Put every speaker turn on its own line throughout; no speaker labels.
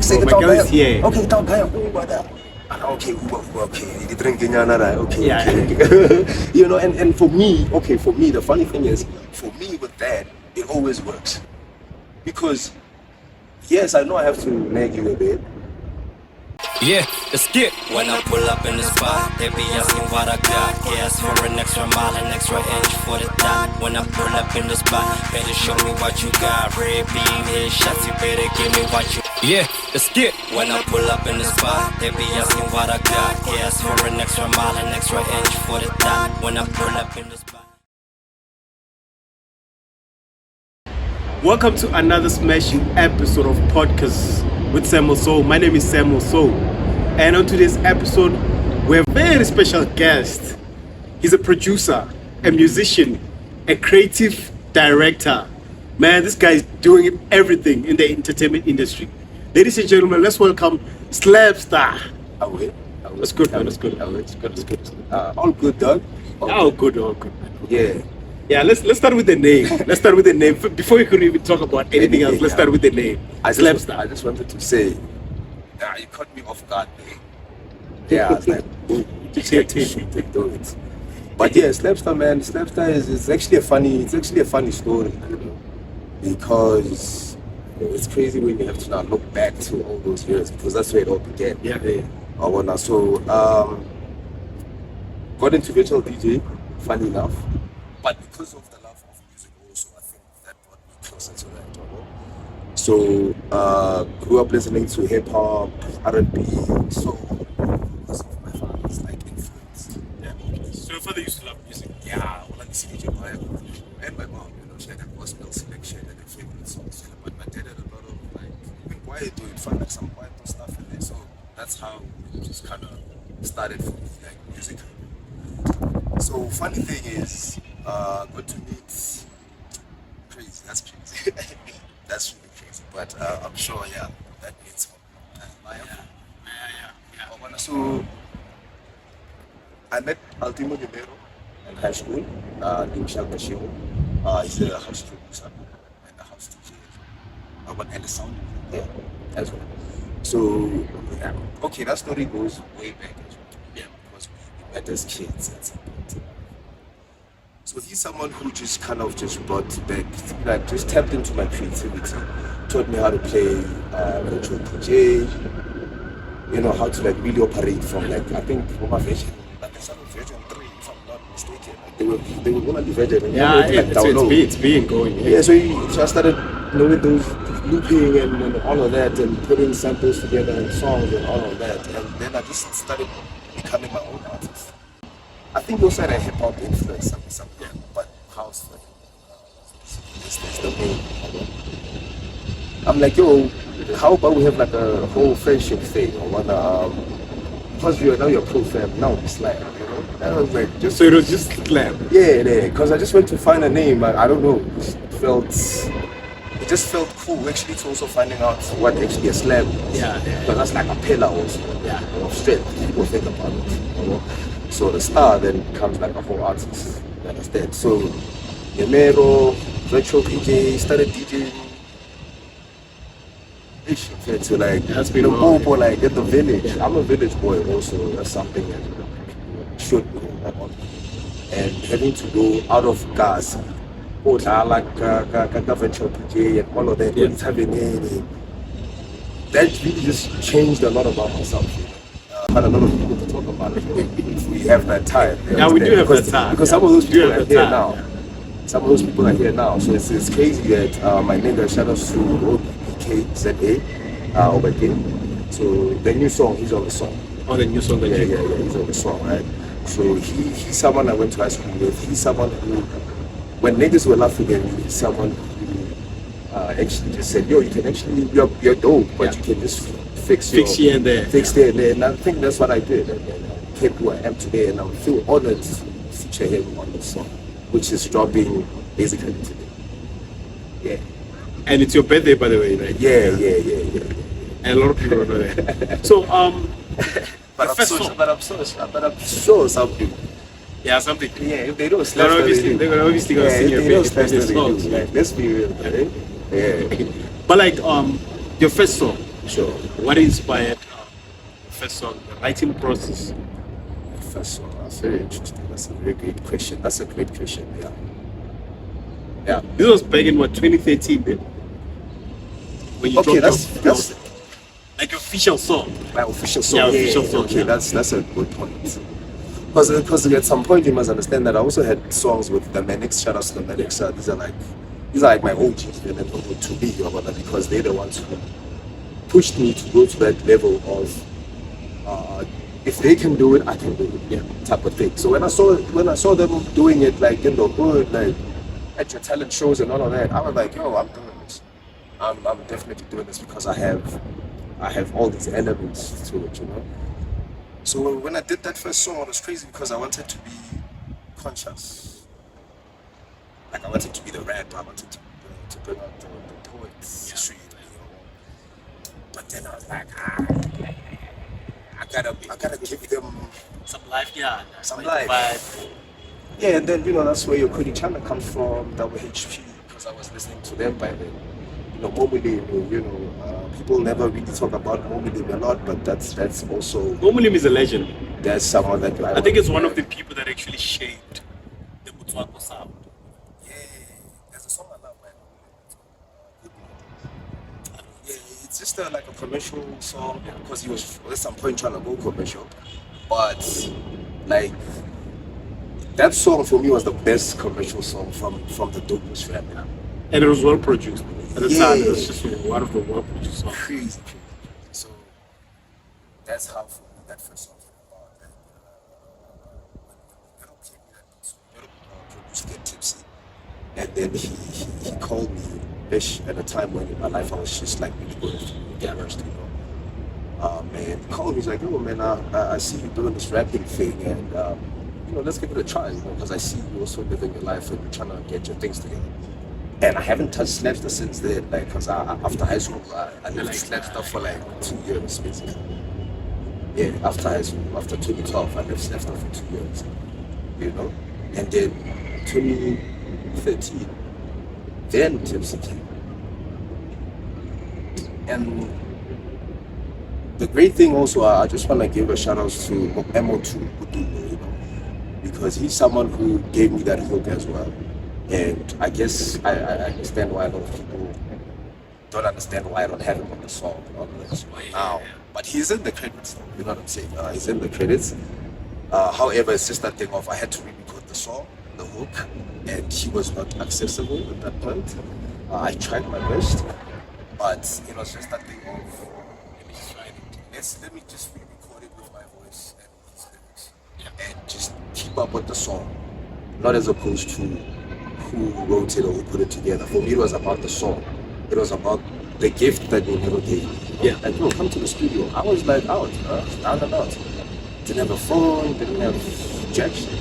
say
my girl is here.
Okay, talk guy Uber that. Okay, Uber, okay. You drinking another, okay,
Yeah.
okay. You know, and for me, the funny thing is, for me with that, it always works. Because yes, I know I have to nag you a bit.
Yeah, let's get. When I pull up in the spot, they be asking what I got. Gas for an extra mile, an extra inch for the dot. When I pull up in the spot, better show me what you got. Red beam, headshots, you better give me what you. Yeah, let's get. When I pull up in the spot, they be asking what I got. Gas for an extra mile, an extra inch for the dot. When I pull up in the spot.
Welcome to another smashing episode of Podcast with Samuel Soul. My name is Samuel Soul, and on today's episode, we have a very special guest. He's a producer, a musician, a creative director. Man, this guy is doing everything in the entertainment industry. Ladies and gentlemen, let's welcome Slabsta. That's good, man. That's good.
All good, dog.
All good.
Yeah.
Yeah, let's start with the name. Before we could even talk about anything else, let's start with the name.
I
Slabsta.
just wanted to say, you caught me off guard, man. Yeah, I was like, oh, take those. But yeah, Slabsta, man. Slabsta is actually a funny story, you know, because it's crazy when you have to now look back to all those years, because that's where it all began.
Yeah.
So got into virtual DJ, funny enough. But because of the love of music also, I think that brought me closer to that. So grew up listening to hip hop, R&B, so because of my father's like influence.
Yeah. So your father used to love music.
Yeah, well, like CDJ and my mom, you know, she had a gospel selection and a favorite songs. But my dad had a lot of like even quiet, you'd find like some quiet stuff in there. So that's how it just kind of started for me, like music. So funny thing is, got to meet crazy. That's crazy. That's really crazy. But I'm sure, that means something. Yeah. So I met Ultimo Guerrero in high school. Michel Bashiro. He's a house producer and a house DJ. And a sound engineer as well. So okay, that story goes way back as well. Yeah, because we met as kids at some point. So he's someone who just kind of just brought back, like just tapped into my creativity, taught me how to play virtual DJ, you know, how to like really operate from like, I think from my version, like the sound of version 3, if I'm not mistaken. Like they were one of the version.
It's been going.
Yeah, so I started knowing those looping and all of that and putting samples together and songs and all of that. And then I just started becoming my own artist. I think also had a hip hop influence, something, but house is the main. I'm like, yo, how about we have like a whole friendship thing? I wanna, because now you're pro fam, now it's like, you know. And I was like,
So it was just Slab.
Yeah, because I just went to find a name. I don't know, it just felt cool actually to also finding out what actually a slam is.
Yeah.
Because that's like a pillar also.
Yeah.
Of strength. People think about it. You know? So the star then becomes like a whole artist. You understand? So Yemero, virtual DJ, started DJing. To like
that's been
Popo, like at the village. Yeah. I'm a village boy also. That's something that should be about. And having to go out of gas. Like virtual DJ and all of that.
Yeah.
That really just changed a lot about myself. Had a lot of people to talk about it if we have that time.
Yeah, we do have that time.
Because some of those people are here now. Yeah. Some of those people are here now. So it's crazy that my nigga, shout out to BKZA over here. So the new song, he's on the song.
Oh, the new song that
yeah, he's on the song, right? So he's someone I went to high school with. He's someone who, when niggas were laughing at me, he's someone who actually just said, yo, you can actually, you're dope, but you can just fix
here and there.
Fix there and there. And I think that's what I did. And I came who I am today, and I feel honored to feature him on this song, which is dropping basically today. Yeah.
And it's your birthday, by the way, right?
Yeah.
And a lot of people know that. So,
but I'm sure something.
Yeah, something.
Yeah, if they don't
slap, they're obviously gonna sing your birthday songs.
Like, let's be real, right? Yeah.
But like, your first song,
Sure.
What inspired the first song, the writing process?
First song, that's very interesting. That's a very great question. That's a great question. Yeah. Yeah.
This was back in what, 2013 then? When you
Okay,
dropped your
that's
like official song.
my official song.
Yeah, official song,
Okay,
yeah.
that's a good point. Because at some point you must understand that I also had songs with the Manics. Shout out to the Manics. These are like my OGs. They're never good to be about that because they're the ones who pushed me to go to that level of if they can do it, I can do it. Yeah, type of thing. So when I saw them doing it like in the hood, like at your talent shows and all of that, I was like, yo, I'm doing this. I'm definitely doing this because I have all these elements to it, you know. So when I did that first song, it was crazy because I wanted to be conscious. Like I wanted to be the rapper, I wanted to bring out the poets, street, you know. But then I was like, I gotta give them
Some life, yeah.
some
like
life. Yeah, and then you know that's where your Kudi Chana comes from, WHP, because I was listening to them by then. You know, Momulim, you know, people never really talk about Momulim a lot, but that's also
Momulim is a legend.
there's someone that
I think it's one of the people that actually shaped the Botswana sound.
Yeah, there's a song I love, man. Yeah, it's just like a commercial song because he was at some point trying to go commercial, but like that song for me was the best commercial song from the dopest rap. Yeah.
And it was well produced. At the time, it was
Yeah.
just one of the well produced songs.
Crazy. So that's how for me that first song came about. And when Metal came in, Metal produced Get Tipsy, and then he called me at a time when in my life I was just like really going through the garage, you know. Man, he called me. He's like, "Yo, man, I see you doing this rapping thing, and you know, let's give it a try, you know, because I see you also living your life and you're trying to get your things together." And I haven't touched Slabsta since then, like, because after high school, I lived Slabsta for like 2 years, basically. Yeah, after high school, after 2012, I lived Slabsta for 2 years, you know. And then 2013, then Tipsy came. And the great thing also, I just want to give a shout out to Mo2, you know, because he's someone who gave me that hook as well. And I guess I understand why a lot of people don't understand why I don't have him on the song now. But he's in the credits, though, you know what I'm saying? He's in the credits. However, it's just that thing of I had to re-record the song, the hook, and he was not accessible at that point. I tried my best, but it was just that thing of let me just re-record it with my voice and his lyrics, and just keep up with the song, not as opposed to who wrote it or who put it together. For me, it was about the song. It was about the gift that they never gave me. Yeah, like, no, come to the studio. I was like out, down and out. Didn't have a phone, didn't have jack shit.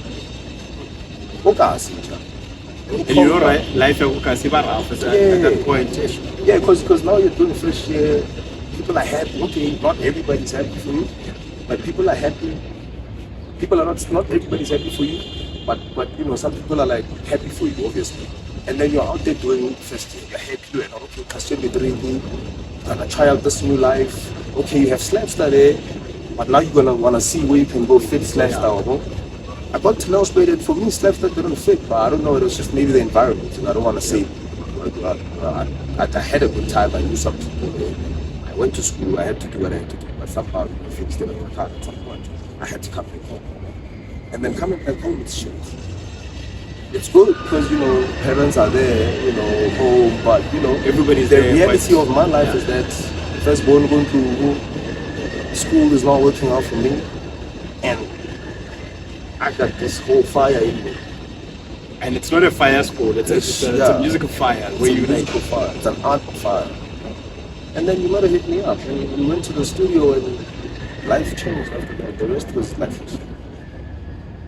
And you know, right, life at that point.
Yeah, because now you're doing fresh year. People are happy. Okay, not everybody's happy for you, but people are happy. People are not everybody's happy for you, but you know, some people are like happy for you, obviously. And then you're out there doing first year. You're happy. You're like, okay, Castle drinking. You're gonna try out this new life. Okay, you have Slabsta there, but now you're gonna wanna see where you can go fit Slabsta, no? I got to know that for me, Slabsta didn't fit, but I don't know. It was just maybe the environment, and I don't want to say. I had a good time. I knew some people there. I went to school. I had to do what I had to do, but somehow things didn't work out at some point. I had to come back home, and then coming back home, it's shit. It's good because, you know, parents are there, you know, home, but, you know,
Everybody's
the
there,
reality
but-
of my life is that firstborn going to school is not working out for me, and I got this whole fire in me.
And it's not a fire school, it's a musical fire.
It's
Where
a
you like,
musical fire. It's an art fire. And then you might have hit me up, and we went to the studio, and life changed after that. The rest was life.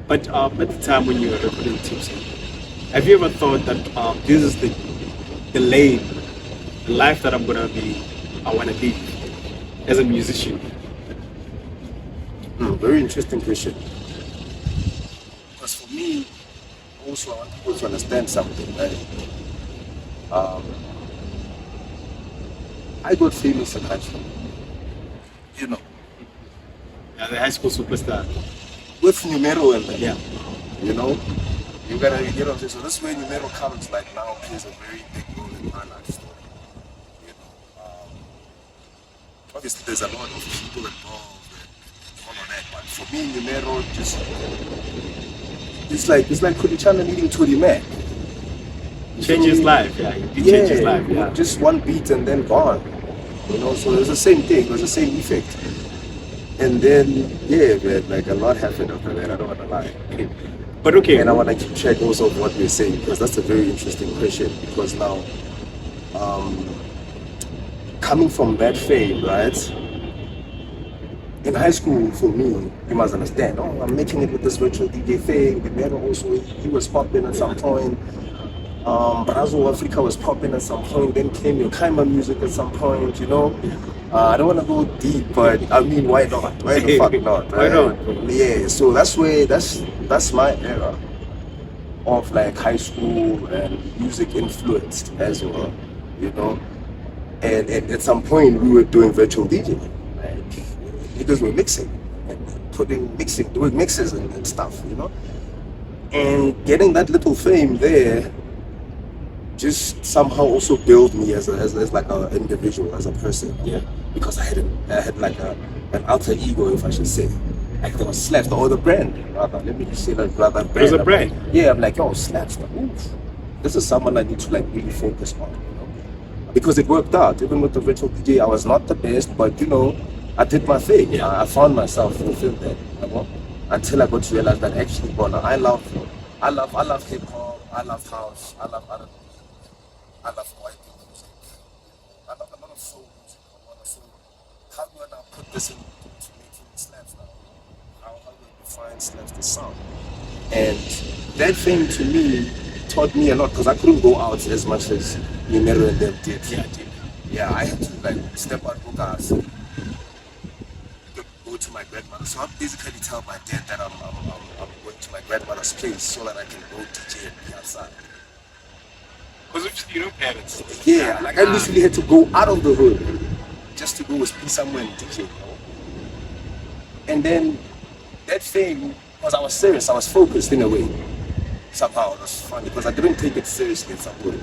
but at the time when you were recording Tipsy, have you ever thought that this is the lane, the life that I want to live as a musician?
Very interesting question. Because for me, also I want people to understand something, right? I got famous in high school. you know,
Yeah, the high school superstar.
with numero and
Yeah.
you know, you gotta, you know, so this is where numero comes, like now plays a very big role in my life story. You know, obviously there's a lot of people involved and all of that, but for me, numero just, it's like Kulichana meeting Tony Mac.
Change his life, yeah. He changed his life, yeah.
Just one beat and then gone. You know, so it was the same thing, it was the same effect. And then, yeah, man, like a lot happened after that, I don't want to lie.
But okay.
And I want to keep track also of what we're saying, because that's a very interesting question. Because now, coming from that fame, right? In high school, for me, you must understand, oh, I'm making it with this virtual DJ thing. The man also, he was popping at some point. Brazo Africa was popping at some point, then came your Kaima music at some point, you know. I don't want to go deep, but I mean, why not? Why the fuck not?
Why not?
Yeah, so that's my era of like high school and music influenced as well, you know. And at some point, we were doing virtual DJ, like because we're mixing and doing mixes and stuff, you know. And getting that little fame there just somehow also build me as like an individual, as a person.
Yeah.
Because I had like an alter ego, if I should say. Like there was Slabsta, or the brand, rather. Let me just say that, rather.
It was a brand.
Like, yeah, I'm like, yo, Slabsta. Oof. This is someone I need to like really focus on, you know? Because it worked out. Even with the virtual DJ, I was not the best, but you know, I did my thing.
Yeah.
I found myself fulfilled there, you know? Until I got to realize that actually, Bona, I love hip hop, I love house, I love R&B. I love white music. I love a lot of soul music. So how do I now put this into making slaps now? How do I define slaps the sound? And that thing to me taught me a lot, because I couldn't go out as much as Numero and them did. Yeah, I had to like step out of cars, go to my grandmother. So I basically tell my dad that I'm going to my grandmother's place so that I can go DJ and be outside.
Because you know parents.
Yeah, like I literally had to go out of the hood just to go be somewhere and DJ, you know? And then that thing, because I was serious, I was focused in a way. Somehow it was funny because I didn't take it seriously at some point.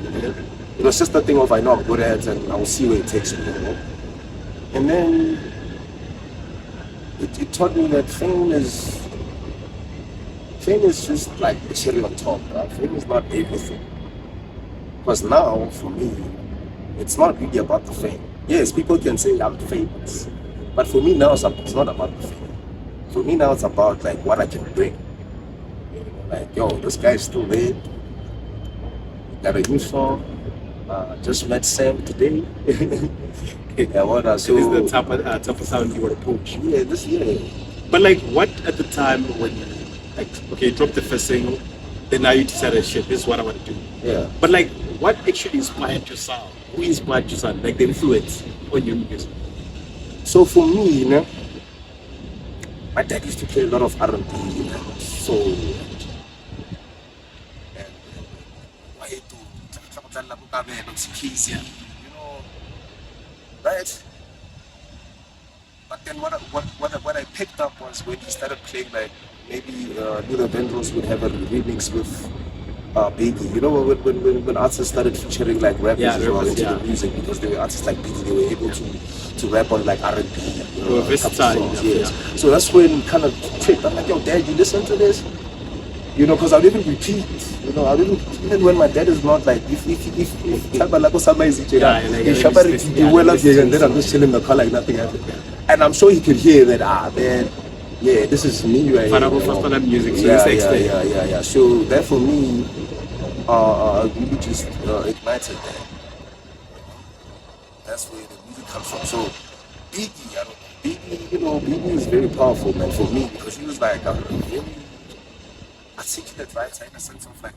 It was just a thing of I know I'm good at and I will see where it takes me, you know? And then it taught me that fame is just like the cherry on top, right? Fame is not everything. Because now, for me, it's not really about the fame. Yes, people can say I'm famous. But for me now, it's not about the fame. For me now, it's about like what I can bring. You know, like, yo, this guy's still there. Got a new song. Just met Sam today. Yeah, what else?
So this is the type of sound you want to push.
Yeah, this year.
But like, what at the time when you, like, okay, you dropped the first single, then now you decided, shit, this is what I want to do.
Yeah.
But like, what actually inspired your sound? Who inspired your sound? Like the influence on your music?
So for me, you know, my dad used to play a lot of R&B, you know, soul, and why do keys, you know, right? But then what I picked up was when he started playing like maybe Luther Vandross would have a remix with Biggie. You know, when artists started featuring like rappers as well into the music, because they were artists like Biggie, they were able to rap on like R&B.
Versatile.
Yes. So that's when kind of tripped. I'm like, yo, Dad, you listen to this? You know, because I didn't repeat. You know, I didn't, even when my dad is not like, if somebody is and then I'm just chilling in the car like nothing happened. And I'm sure he could hear that, man, yeah, this is me right here.
Music, so
yeah. So that for me, really just ignited that. That's where the music comes from. So Biggie, I don't know. Biggie is very powerful, man, for me, because he was like very articulate, right? In a sense of like,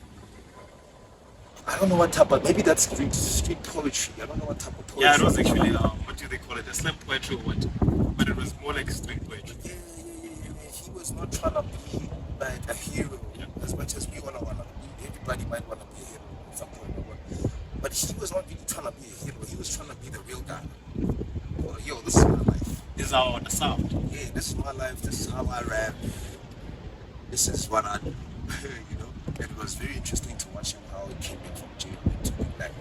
I don't know what type, but maybe that's street poetry. I don't know what type of poetry.
Yeah, it was actually, what do they call it? A slam poetry or what? But it was more like street poetry.
Yeah. He was not trying to be like a hero as much as we wanna be. Everybody might wanna be a hero at some point. But he was not really trying to be a hero. He was trying to be the real guy. Well, yo, this is my life. This
is our sound.
Yeah, this is my life. This is how I rap. This is what I do. You know, it was very interesting to watch him how it came in from jail to be back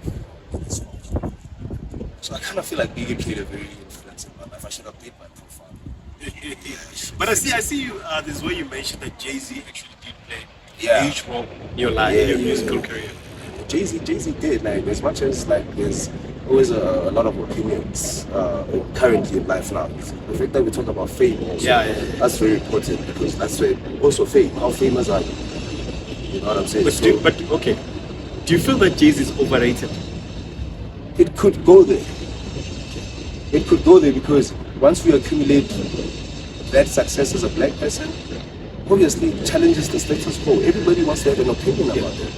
in this world. So I kind of feel like Biggie played a very influence in my life. I should update my profile.
But I see you. This is where you mentioned that Jay-Z actually did play
Yeah.
a huge role in your life, in your musical career.
Jay-Z did, like, as much as like there's always a lot of opinions currently in life now. The fact that we talk about fame also, that's very important because that's where also fame, how famous are you? You know what I'm saying?
But okay, do you feel that Jay-Z is overrated?
It could go there. It could go there because once we accumulate that success as a black person, obviously it challenges the status quo. Everybody wants to have an opinion about it.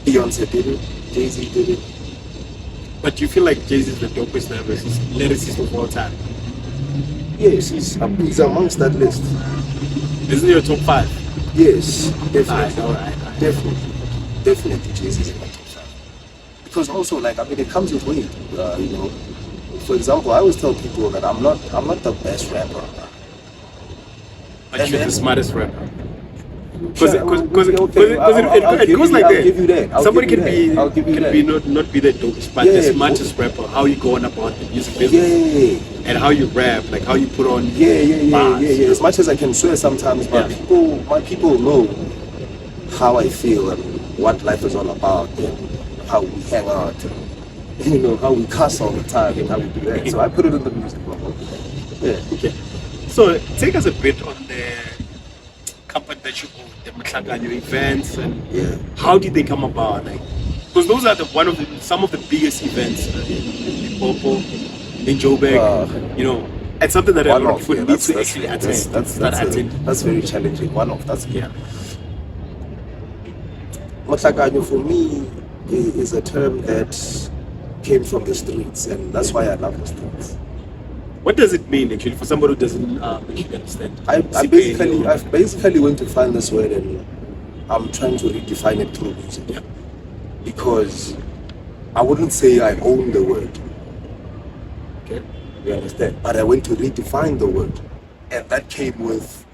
Beyonce did it, Jay-Z did it.
But do you feel like Jay-Z is the dopest lyricist of all time?
Yes, he's amongst that list.
Isn't he your top 5?
Yes, definitely.
All right.
Definitely Jay-Z is in my top 5. Because also, like, I mean, it comes with weight, you know. For example, I always tell people that I'm not the best rapper.
But you're the smartest rapper. Because it goes like
I'll give you that.
Somebody can
be
not be the dopest, but the smartest rapper. How you going about the music business and how you rap, like how you put on bars.
As much as I can swear sometimes, but my people know how I feel and what life is all about and how we hang out and, you know, how we cuss all the time and how we do that. So I put it in the music.
Okay. So take us a bit on the company that you own, the Mohlakanyo events, and how did they come about? Like, because those are some of the biggest events in Popo, in Joburg, you know, and something that a lot of people need to actually attend.
That's very challenging. Mohlakanyo for me is a term that came from the streets, and that's why I love the streets.
What does it mean actually for somebody who doesn't actually understand?
I basically went to find this word and I'm trying to redefine it through music.
Yeah.
Because I wouldn't say I own the word.
Okay.
You understand? But I went to redefine the word. And that came with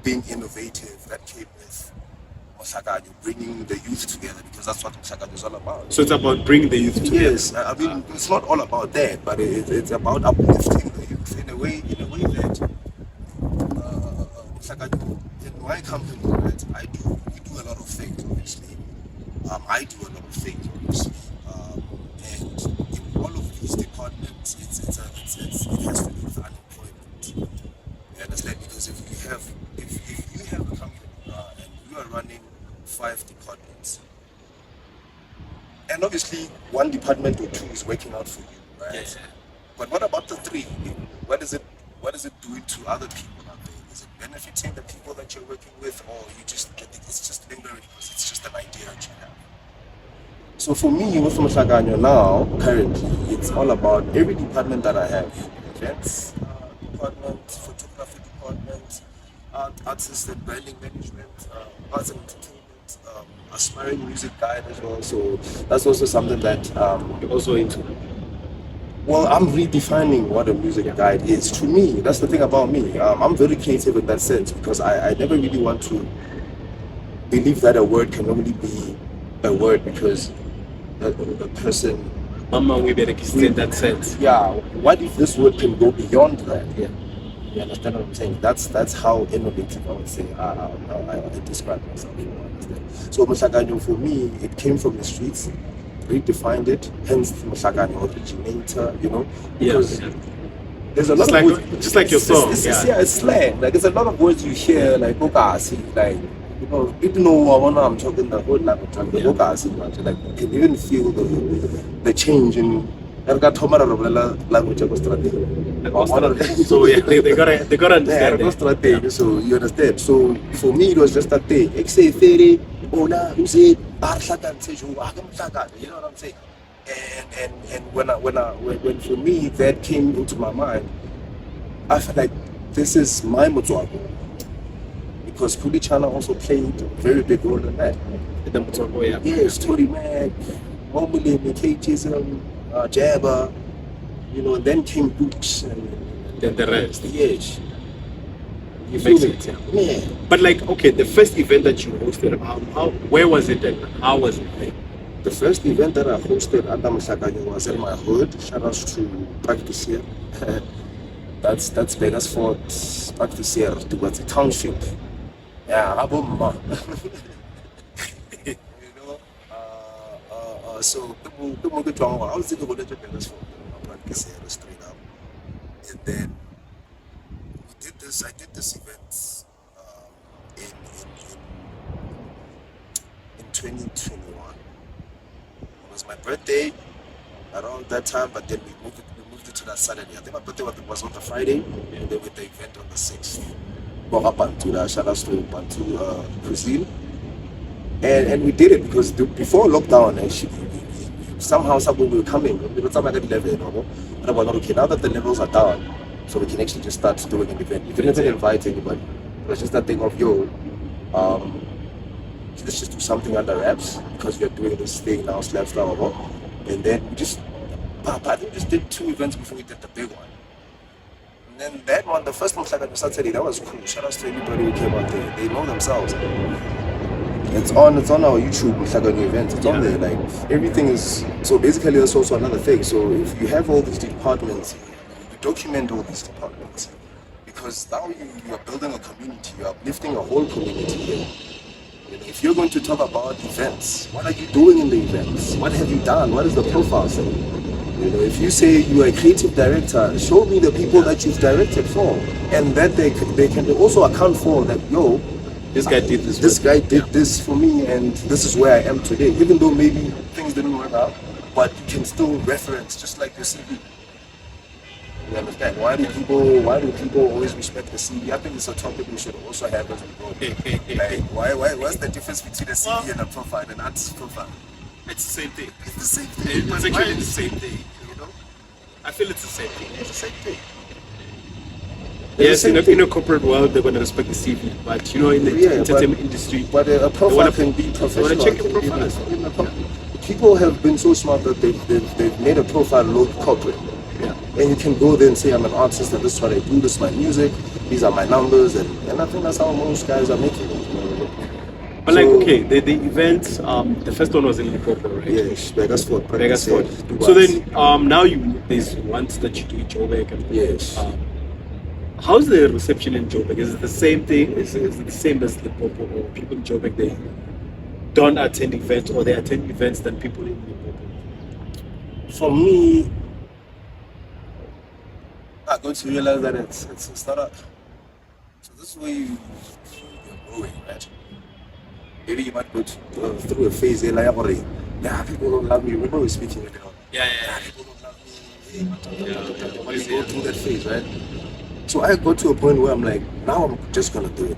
being innovative. That came with Mohlakanyo, bringing the youth together, because that's what Mohlakanyo is all about.
So it's about bringing the youth together.
Yes, I mean, it's not all about that, but it's about uplifting the youth in a way that Mohlakanyo, in my company, right, we do a lot of things, obviously. I do a lot of things, obviously. And in all of these departments, it has to do with unemployment. You understand? Because if you have a company and you are running 5 departments, and obviously one department or 2 is working out for you, right?
Yes.
But what about the 3? What is it doing to other people out there? Is it benefiting the people that you're working with, or it's just lingering because it's just an idea that you have? So for me, with Mohlakanyo now, currently, it's all about every department that I have. Events department, photography department, artist and branding management, arts and entertainment, aspiring music guide as well. So that's also something that
You're also into.
well, I'm redefining what a music guide is. To me, that's the thing about me. I'm very creative in that sense because I never really want to believe that a word can only be a word because a person.
Mama, we better extend that sense.
Yeah. What if this word can go beyond that?
Yeah.
You understand what I'm saying? That's how innovative I would say I describe myself. You understand? So Mohlakanyo for me, it came from the streets, redefined it. Hence Mohlakanyo originator. You know, because there's a lot of words,
just like your song.
It's slang. Like there's a lot of words you hear like okasi, like. You know, even though I'm talking the whole language, like you can even feel the change in language.
So yeah, they gotta understand that.
So you understand. So for me, it was just that day. You know what I'm saying? And when for me that came into my mind, I felt like this is my Motswako. Because Kuli Chana also played a very big role in that. Yes, Tory Mac, Mombole, Mikhatism, Jabba,
then came books and
Then the rest.
Yes. You
Makes
feel me?
sense,
Yeah.
But like, okay, the first event that you hosted, where was it and how was it? Like,
The first event that I hosted at Mohlakanyo was in my hood. Shout out to Practice here. That's Vegasford Practice here. Towards the township. Yeah, Aboma. So I was in the village of Vegasford. Practice here straight up. And then I did this event in 2021. It was my birthday around that time, but then we moved it to that Saturday. I think my birthday was on the Friday, and then with the event on the 6th. Shout out to Bantu cuisine. And we did it because before lockdown, actually, somehow we were coming. We were talking at 11, but I was not okay. Now that the levels are down, so we can actually just start doing an event. We didn't invite anybody. It was just that thing of, let's just do something under wraps because we are doing this thing now, Slabsta Mohlakanyo. And then we just did 2 events before we did the big one. And then that one, the first one, Saturday, that was cool. Shout out to everybody who came out there. They know themselves. It's on our YouTube Mohlakanyo event. It's on there. Like everything is. So basically, that's also another thing. So if you have all these departments, you document all these departments because now you are building a community. You are uplifting a whole community here. If you're going to talk about events, what are you doing in the events? What have you done? What is the profile say? If you say you are a creative director, show me the people that you've directed for, and that they can also account for that.
this guy did this.
This guy did this for me, and this is where I am today. Even though maybe things didn't work out, but you can still reference, just like your CV. You understand? Why do people always respect the CV? I think it's a topic we should also have as we go. Like, what's the difference between a CV and a profile, an artist profile?
It's the same thing.
It's the same thing.
It's actually the same thing. I feel it's the same thing.
It's the same thing.
Yes, in a corporate world, they're going to respect the CV, but in the entertainment industry,
but a profile can be professional.
They want to check your profile as well.
People have been so smart that they've made a profile look corporate.
Yeah.
And you can go there and say, I'm an artist and this is what I do, this is my music, these are my numbers, and I think that's how most guys are making it.
But the event, the first one was in Limpopo, right?
Yes, Vegasford.
So then now there's ones that you do in Joburg.
Yes.
How's the reception in Joburg? Is it the same thing? Is it the same as Limpopo, or people in Joburg, they don't attend events, or they attend events than people in Limpopo?
For me, I got to realize that it's not a. So this is where you're growing, right? Maybe you might go through a phase where people don't love me. Remember we were speaking with them.
Yeah.
People don't love me. You go through that phase, right? So I got to a point where I'm like, now I'm just gonna do it.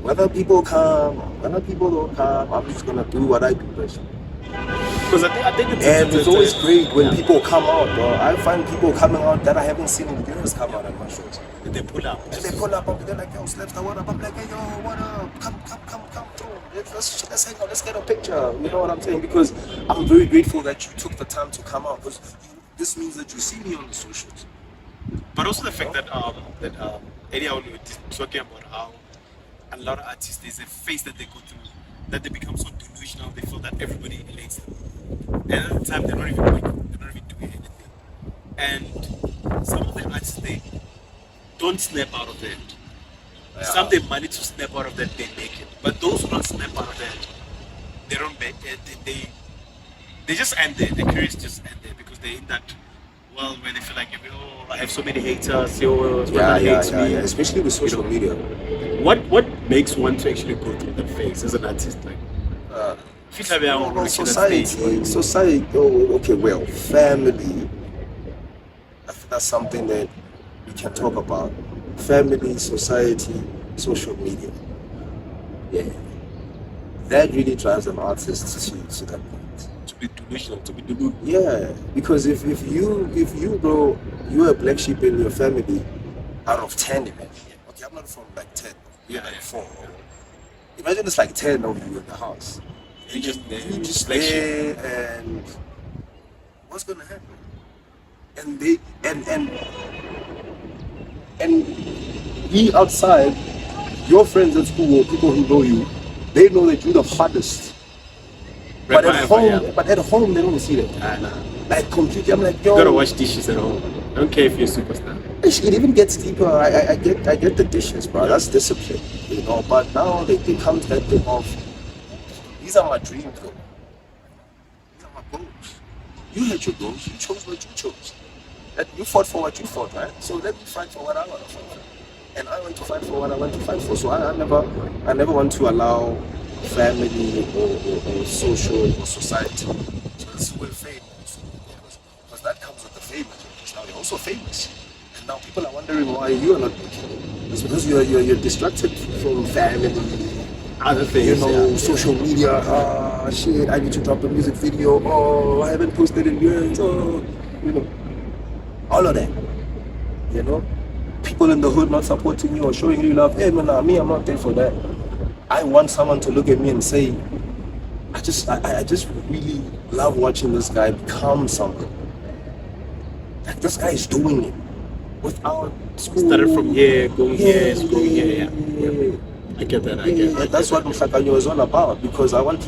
Whether people come, whether people don't come, I'm just gonna do what I do best.
Because I think
it's always great when people come out, bro. I find people coming out that I haven't seen in years come out at my shows.
They pull up.
And they pull up and they're like, yo, Slabsta, what up? I'm like, hey, yo, what up? Come through. Let's hang out, let's get a picture. You know what I'm saying? Because I'm very grateful that you took the time to come out, because this means that you see me on the socials.
But also the fact that earlier on we were talking about how a lot of artists, there's a phase that they go through that they become so delusional, they feel that everybody relates them. And at the time they're not even doing anything. And some of the artists, they don't snap out of that. Yeah. Some they manage to snap out of that, they make it. But those who don't snap out of that, they don't make it. They just end there. Their careers just end there because they're in that world where they feel like, I have so many haters. Hates me.
Especially with social media.
What makes one to actually go through that phase as an artist? Like,
society. Oh, okay. Well, family. I think that's something that we can talk about. Family, society, social media. Yeah, that really drives an artist to that point.
To be delusional.
Yeah, because if you bro, you're a black sheep in your family, out of 10 even. Okay, I'm not from like 10. You're like 4. Imagine it's like 10 of you in the house. You just there, and what's gonna happen?
and they and we outside, your friends at school or people who know you, they know that you're the hardest. But at home, they don't see that. Like completely, I'm like, yo.
You gotta wash dishes at home. I don't care if you're a superstar.
It even gets deeper. I get the dishes, bro. That's discipline, you know. But now they come to that thing of, these are my dreams, though. These are my goals. You had your goals. You chose what you chose. That you fought for what you fought, right? So let me fight for what I want to fight for. And I want to fight for what I want to fight for. So I never want to allow family or social or society to sway fame. Because that comes with the fame. Now you're also famous. And now people are wondering why you are not making it. It's because you're distracted from family,
Other things,
you know, social media. Shit, I need to drop a music video. Oh, I haven't posted in years. Oh, you know, all of that. You know, people in the hood not supporting you or showing you love. Hey, man, me, I'm not there for that. I want someone to look at me and say, I just really love watching this guy become something. Like, this guy is doing it without school.
Started from here, going here, going here. Yeah. I get that.
That's what Mohlakanyo is all about, because I want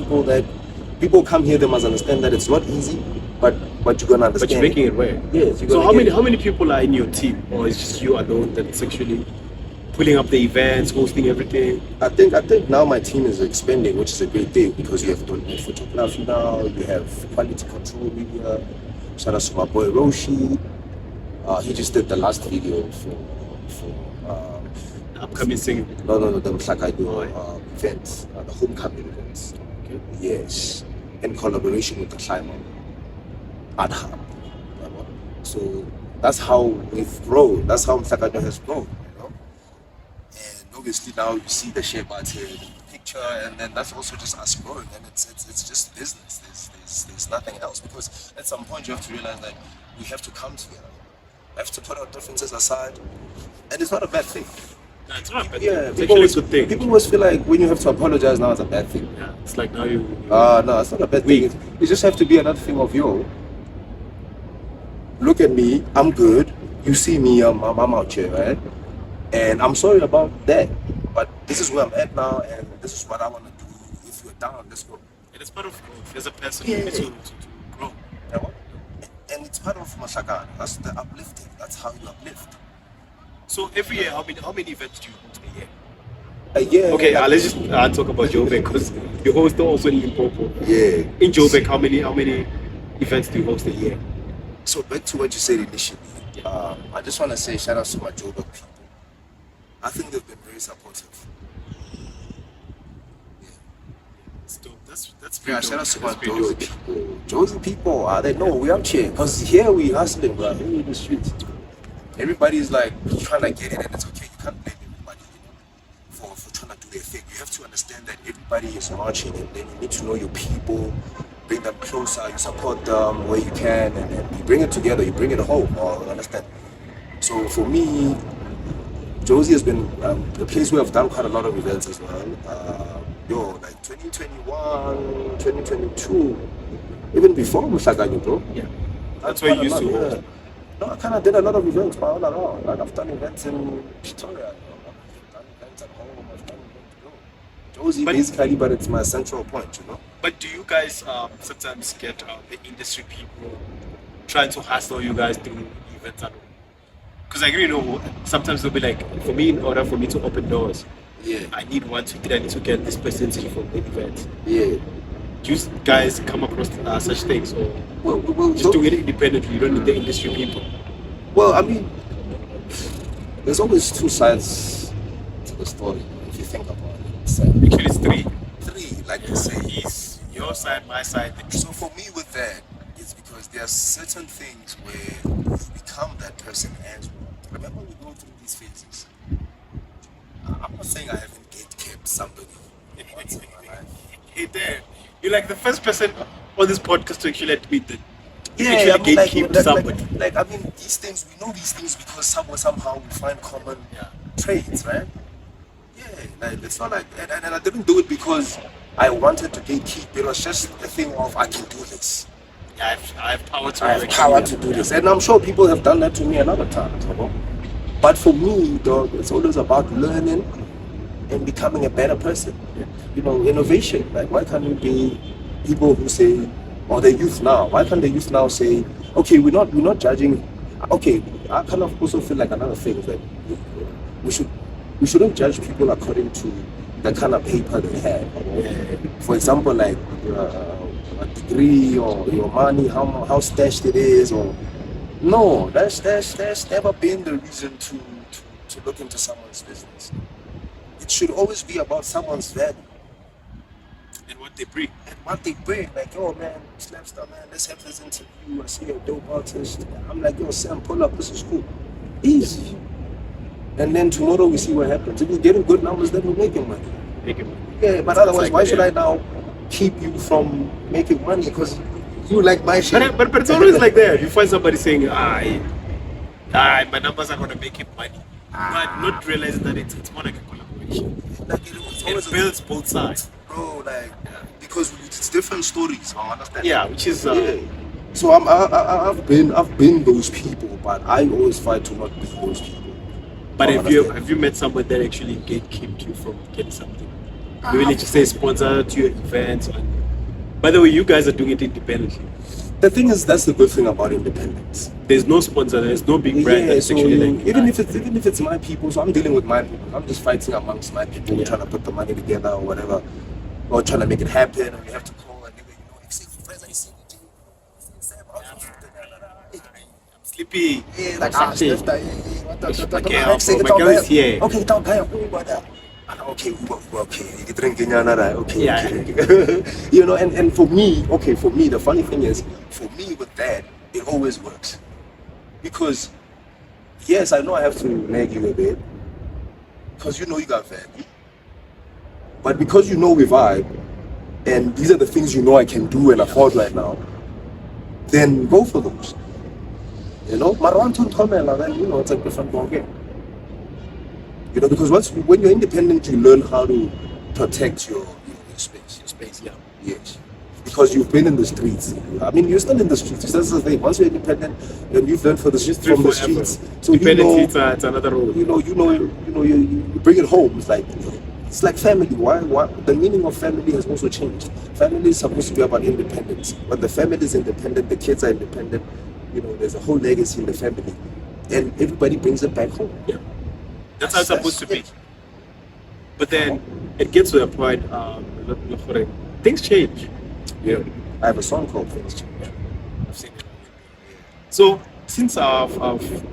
people come here, they must understand that it's not easy, but you're gonna understand.
But you're making it work.
Yes.
So how many people are in your team, or is just you alone that's actually pulling up the events, hosting everything?
I think now my team is expanding, which is a great thing, because you have photography now, you have quality control media. Shout out to my boy Roshi. He just did the last video for
Upcoming singing.
No, the Mohlakanyo events, the homecoming events.
Okay.
Yes, in collaboration with the Climber Adha. So that's how we've grown. That's how Mohlakanyo has grown, you know. And obviously now you see the shape out here in the picture, and then that's also just us growing, and it's just business. There's nothing else, because at some point you have to realize that we have to come together. We have to put our differences aside, and it's not a bad thing.
No, it's not a bad
Yeah,
thing. It's actually a good thing.
People always feel like when you have to apologize now, it's a bad thing.
Yeah, it's like now you.
No, it's not a bad thing. It just have to be another thing of, yo, look at me, I'm good. You see me, I'm out here, right? And I'm sorry about that, but this is where I'm at now, and this is what I want to do. If you're down, let's go.
And it's part of growth. As a person, you need to grow.
Yeah, what? And it's part of Mohlakanyo. That's the uplifting. That's how you uplift.
So every year, how many events do you host a year?
A year.
Okay, let's just talk about Joburg, because you host also in Limpopo.
Yeah.
In Joburg, how many events do you host a year?
So back to what you said initially, I just want to say shout out to my Joburg people. I think they've been very supportive.
That's dope. That's
Yeah, shout out to my
pretty
Josie
dope.
people. Josie people, they know we out here. Because here we hustling, bro. Here in the streets. Everybody's like trying to get it, and it's okay. You can't blame everybody, you know, for trying to do their thing. You have to understand that everybody is marching, and then you need to know your people, bring them closer, you support them where you can, and then you bring it together, you bring it home. Understand? So for me, Josie has been the place where I've done quite a lot of events as well. Like 2021, 2022, even before Mohlakanyo, bro.
Yeah. That's where you used to host.
No, I kind of did a lot of events all around. Like I've done events in Pretoria, I've done events at home, I've done events, Josie basically, but it's my central point, you know.
But do you guys sometimes get the industry people trying to hustle you guys through events? Because I agree, you know, sometimes they'll be like, for me, in order for me to open doors, I need one ticket, I need to get this percentage from the event.
Yeah.
Do you guys come across such things, or
Well,
just do it independently? You don't need the industry people.
Well, I mean, there's always two sides to the story, if you think about it. So,
Actually, it's three.
like they say.
He's your side, my side.
So for me with that, it's because there are certain things where you become that person as well. Remember, we go through these phases. I'm not saying I haven't gatekept somebody once in my life.
Hey there, you're like the first person on this podcast to actually admit that.
Yeah,
actually gatekeep somebody.
I mean, these things, we know these things because somehow we find common traits, right? Yeah, like, it's not like, and I didn't do it because I wanted to gatekeep. It was just a thing of, I can do this.
I have power to
I have
actually-
power to do this. And I'm sure people have done that to me another time. But for me, dog, it's always about learning and becoming a better person. You know, innovation. Like, why can't we be people who say, or the youth now? Why can't the youth now say, okay, we're not judging. Okay, I kind of also feel like another thing is that we shouldn't judge people according to the kind of paper they have. For example, like a degree or your money, how stashed it is, or no, that's never been the reason to look into someone's business. It should always be about someone's value
and what they bring.
and what they bring. Like, oh man, Slabsta, man, let's have this interview. I see you're a dope artist. I'm like, yo, Sam, pull up, this is cool. Easy. And then tomorrow we see what happens. If you're getting good numbers, then we're making money. Yeah, but otherwise, why should I now keep you from making money? Because you like my shit.
But it's always like that. You find somebody saying, my numbers are gonna make him money. But not realizing that it's more like a collaboration.
Like, it's always
It builds both sides.
bro, like, because it's different stories. I understand.
Yeah, which is
So I've been those people, but I always fight to not be those people.
But
I understand.
have you met someone that actually gatekept you from getting something? You really just say sponsor to your events. By the way, you guys are doing it independently.
The thing is, that's the good thing about independence.
There's no sponsor. There's no big brand that's
so
actually like
even if it's my people, so I'm dealing with my people. I'm just fighting amongst my people,
Yeah.
trying to put the money together or whatever, or trying to make it happen. And we have to call and if
I'm sleepy.
yeah, like
Something.
okay,
my girl is here.
Okay, don't pay. Okay, you drinking right? Okay,
Yeah.
okay. You know, and for me, the funny thing is, for me with that, it always works. Because yes, I know I have to nag you a bit. Because you know you got value. But because you know we vibe, and these are the things you know I can do and afford right now, then go for those. You know, then you know it's a different ball game. You know, because when you're independent, you learn how to protect your space. Your space, yeah. Yes. Because you've been in the streets. I mean, you're still in the streets. That's the thing. Once you're independent, then you've learned from the streets. So
Independent it's another role.
You bring it home. It's like family. Why? The meaning of family has also changed. Family is supposed to be about independence. When the family is independent, the kids are independent. You know, there's a whole legacy in the family, and everybody brings it back home.
Yeah. That's how it's supposed to be. But then it gets to a point, things change.
Yeah. I have a song called Things Change.
I've seen it. So since I've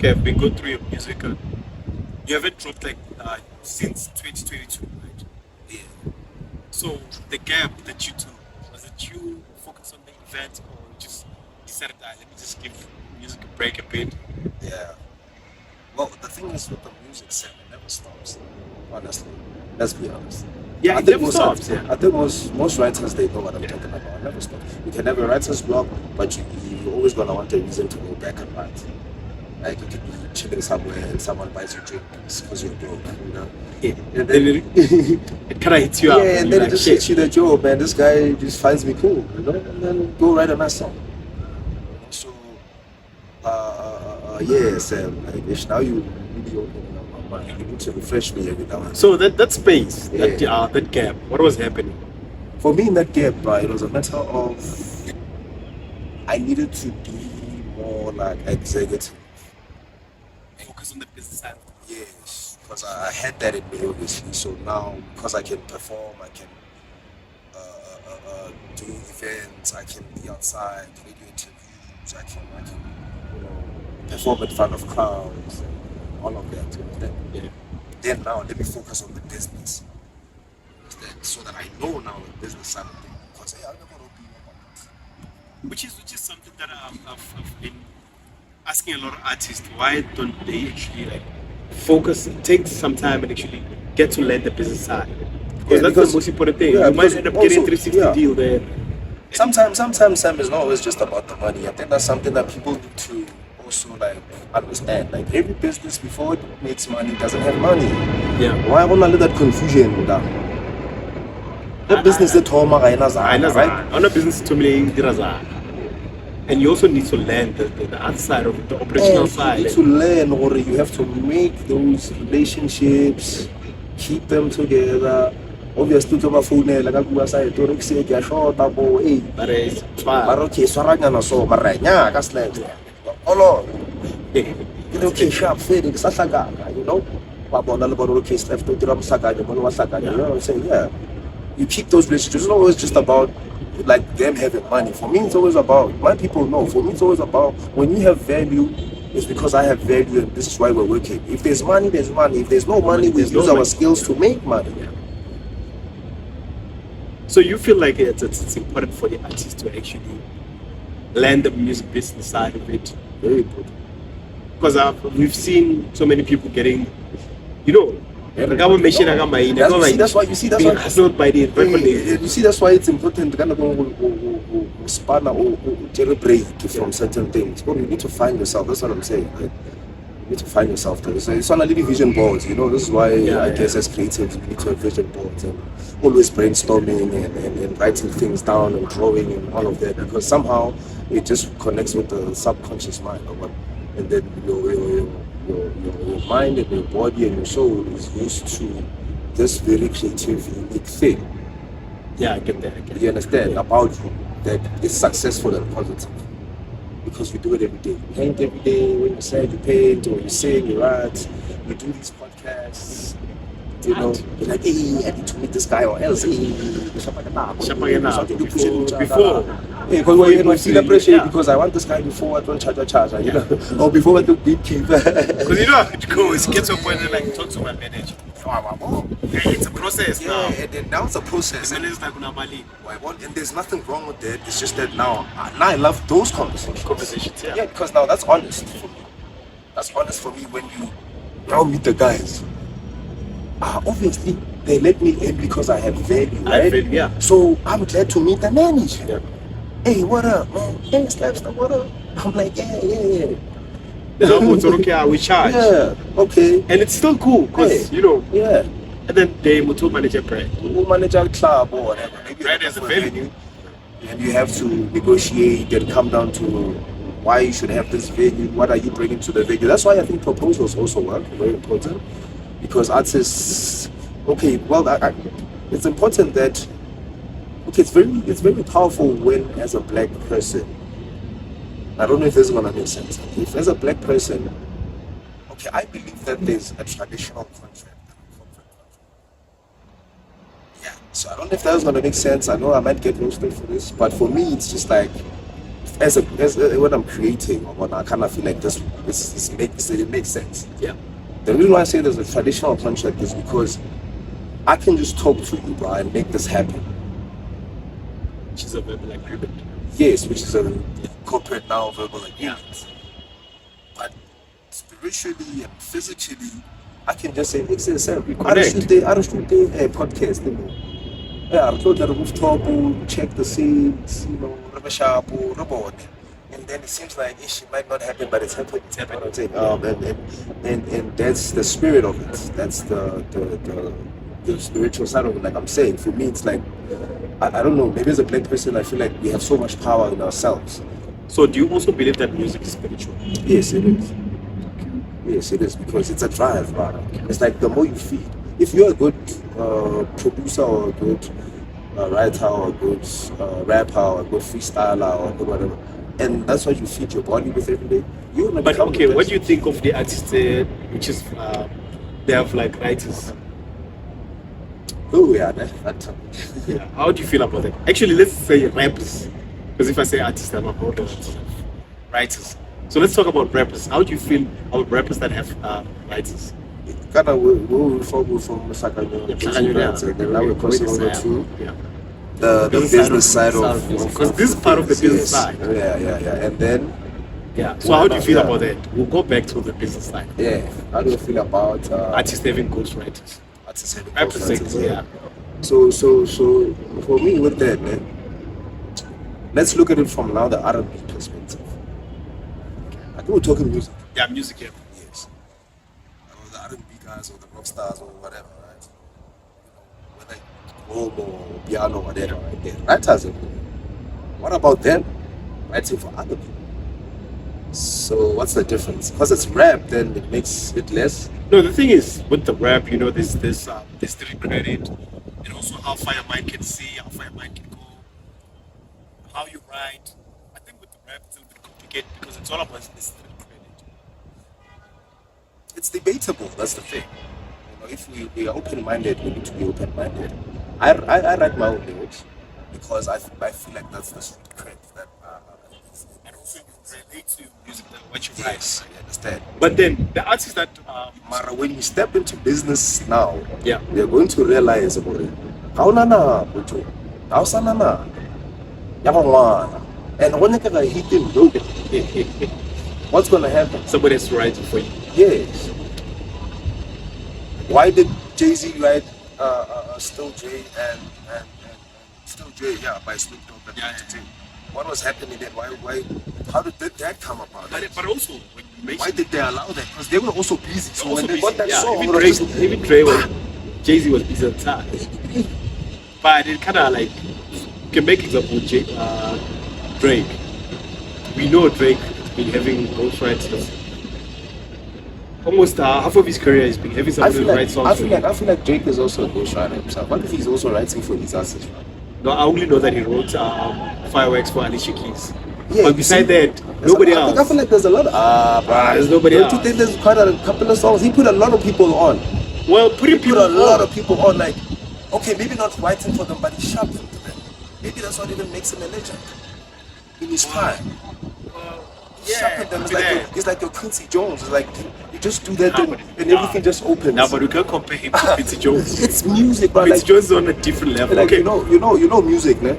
been going through your music, you haven't dropped since 2022, right? Yeah. So the gap that you took, was it you focus on the event, or you just decided that let me just give music a break a bit?
Yeah. Well, the thing is with the music, Sam, it never stops. Honestly, let's be honest.
Yeah,
I
it
think
never stops. Yeah.
I think most writers, they know what I'm talking about. It never stops. You can have a writer's block, but you're always gonna want a reason to go back and write. Like you could be chilling somewhere and someone buys you drinks because you're broke, you know.
Yeah.
And then
It kind of hits you up.
yeah, and
you're
then it just hits you that, yo, man, this guy just finds me cool, you know. And then go write a nice song. So, yeah, Sam. Like, if now you really open up my mind. You need to refresh me every now and then.
So that space,
Yeah.
that gap, what was happening?
For me in that gap, it was a matter of I needed to be more like executive.
Focus on the business side.
Yes, because I had that in me obviously. So now, because I can perform, I can do events, I can be outside, radio interviews, I can perform in front of crowds, and all of that. You understand?
Yeah.
Then now, let me focus on the business. Understand? So that I know now the business side of things. Because hey, I'm not gonna be about that.
Which is something that I've been asking a lot of artists. Why don't they actually focus, take some time and actually get to learn the business side? Because that's the most important thing.
Yeah,
You might
because
end up getting a
also,
360
yeah.
deal there.
Sometimes Sam, is not always just about the money. I think that's something that people need to also understand. Like every business before it makes money doesn't have money.
Yeah.
Why want to let that confusion down? The business that home right?
On a business to me,
And you also need to learn the other side of it, the operational side.
You need to learn, or you have to make those relationships, keep them together. Obviously, to my phone, like I go outside, to Rexy, get short, hey,
But it's fine.
but okay, Sarangana, so, Maranya, Gaslet. Oh, no, okay, sharp, fading, Sasaga, you know. Okay, left to Drum Saga, you know what I'm saying? Yeah. You keep those relationships. It's not always just about like them having money. For me, it's always about, my people know, for me, it's always about when you have value, it's because I have value and this is why we're working. If there's money, there's money. If there's no money, we use our skills to make money.
So you feel like it's important for the artist to actually learn the music business side of it?
Very important.
Because we've seen so many people getting, you know, that's
why you see that's why
by the
you see that's why it's important to kind of span or break from certain things. But you need to find yourself. That's what I'm saying. Right? You need to find yourself. So it's on a little vision boards. You know, this is why I guess as creatives we need to have vision boards and always brainstorming and writing things down and drawing and all of that, because somehow it just connects with the subconscious mind. And then your mind and your body and your soul is used to this very creative, unique thing.
Yeah, I get that.
You understand about you that is successful and positive because you do it every day. You paint every day. When you say you paint or you sing, you write, you do these podcasts. You know, you're like, hey, I need to meet this guy or else.
Before.
Because I feel appreciate because I want this guy before I don't charge, you know, or before I do beekeep.
Because you know how it goes. Get to a point where like talk to my manager. It's a process now.
And then now it's a process. And there's nothing wrong with that. It's just that now I love those conversations. Yeah, because now that's honest for me. That's honest for me when you now meet the guys. Obviously, they let me in because I have value, right? So I'm glad to meet the manager. Yeah. Hey, what up, man? Hey, Slabsta, what up? I'm like, yeah.
We charge.
Yeah, okay.
And it's still cool because, you know.
Yeah.
And then they will manager brand.
We'll manage a club or whatever. Maybe
brand is a venue.
And you have to negotiate and come down to why you should have this venue. What are you bringing to the venue? That's why I think proposals also work. Very important. Because artists, it's important that, it's very powerful when, as a black person, I don't know if this is gonna make sense. If as a black person, I believe that there's a traditional contract and a corporate contract. Yeah. So I don't know if that's gonna make sense. I know I might get roasted for this, but for me, it's just like, as when I'm creating or when I kind of feel like this makes sense. Yeah. The reason why I say there's a traditional contract is because I can just talk to you, bro, and make this happen.
Which is a verbal agreement.
Yes, which is a corporate now verbal agreement. Yeah. But spiritually and physically, I can just say, I don't shoot a podcast anymore. Yeah, I'm told that the rooftop, check the scenes, you know, report. And then it seems like it might not happen, but it's happening. It's happening. And that's the spirit of it. That's the spiritual side of it. Like I'm saying, for me, it's like, I don't know, maybe as a black person, I feel like we have so much power in ourselves.
So do you also believe that music is spiritual?
Yes, it is. Yes, it is, because it's a drive, man. It's like the more you feed. If you're a good producer or a good writer or a good rapper or a good freestyler or good whatever, and that's what you feed your body with every day, you're gonna become the best.
What do you think of the artists which is they have like writers?
Oh yeah,
yeah. How do you feel about that? Actually, let's say rappers, because if I say artists, I'm about writers. So let's talk about rappers. How do you feel about rappers that have writers?
We'll focus from Mohlakanyo, and now we're crossing over to the business side of
because this is part of the business side.
Yeah, and then
So how do you feel about that? We'll go back to the business side.
Yeah, how do you feel about
artists having ghostwriters?
So for me with that, man, let's look at it from now the R&B perspective. I think we're talking music.
Yeah, music. Yeah.
Yes. Or the R&B guys or the rock stars or whatever, right? Whether it's Rome or piano or whatever, right? They're writers. What about them? writing for other people. So what's the difference? Because it's rap, then it makes it less.
No, the thing is with the rap, you know, there's street credit, and also how far your mind can see, how far your mind can go, how you write. I think with the rap it's a little bit complicated because it's all about the street credit.
It's debatable. That's the thing. You know, if we are open-minded, we need to be open-minded. I write my own lyrics because I feel like that's the street cred that.
And also you relate to music that what you write.
Yes, I understand.
But then the artists that
Mara, when you step into business now,
yeah,
you're going to realize about it. How nana, puto? How sanana? Yamamana. And when you can hit him, no. What's gonna happen?
somebody has to write it for you.
Yes. Why did Jay-Z write Still J and Still J, yeah, by Snoop Dogg and
Yeah,
Dr. Dre? What was happening then? Why? How did that come about?
But also when you mention
Why did they allow that? Because they were also busy. So
also
when they
busy,
got that
yeah,
song,
even
it was
Dre,
just-
even Dre was Jay-Z was busy at the time. But it kind of like you can make example with Drake. We know Drake has been having ghostwriters. Almost half of his career has been having somebody to write songs
I
for
feel
him.
like I feel like Drake is also a ghostwriter himself. What if he's also writing for these artists?
No, I only know that he wrote Fireworks for Alicia Keys.
Yeah,
But beside that, nobody else.
I feel like there's a lot.
There's nobody
Don't you
else.
think there's quite a couple of songs? He put a lot of people on.
Well,
He
putting
put
people
a lot
on.
of people on. Like, okay, maybe not writing for them, but he shoved them to them. Maybe that's what even makes him a legend. In his time.
Yeah,
Them. It's
yeah.
like it's like your Quincy Jones. It's like you just do that
Nah,
and,
but-
and
nah.
everything just opens.
No, but we can't compare him to Quincy Jones.
It's music, but
Quincy
like,
Jones is on a different level.
like
Okay,
you know music, ne?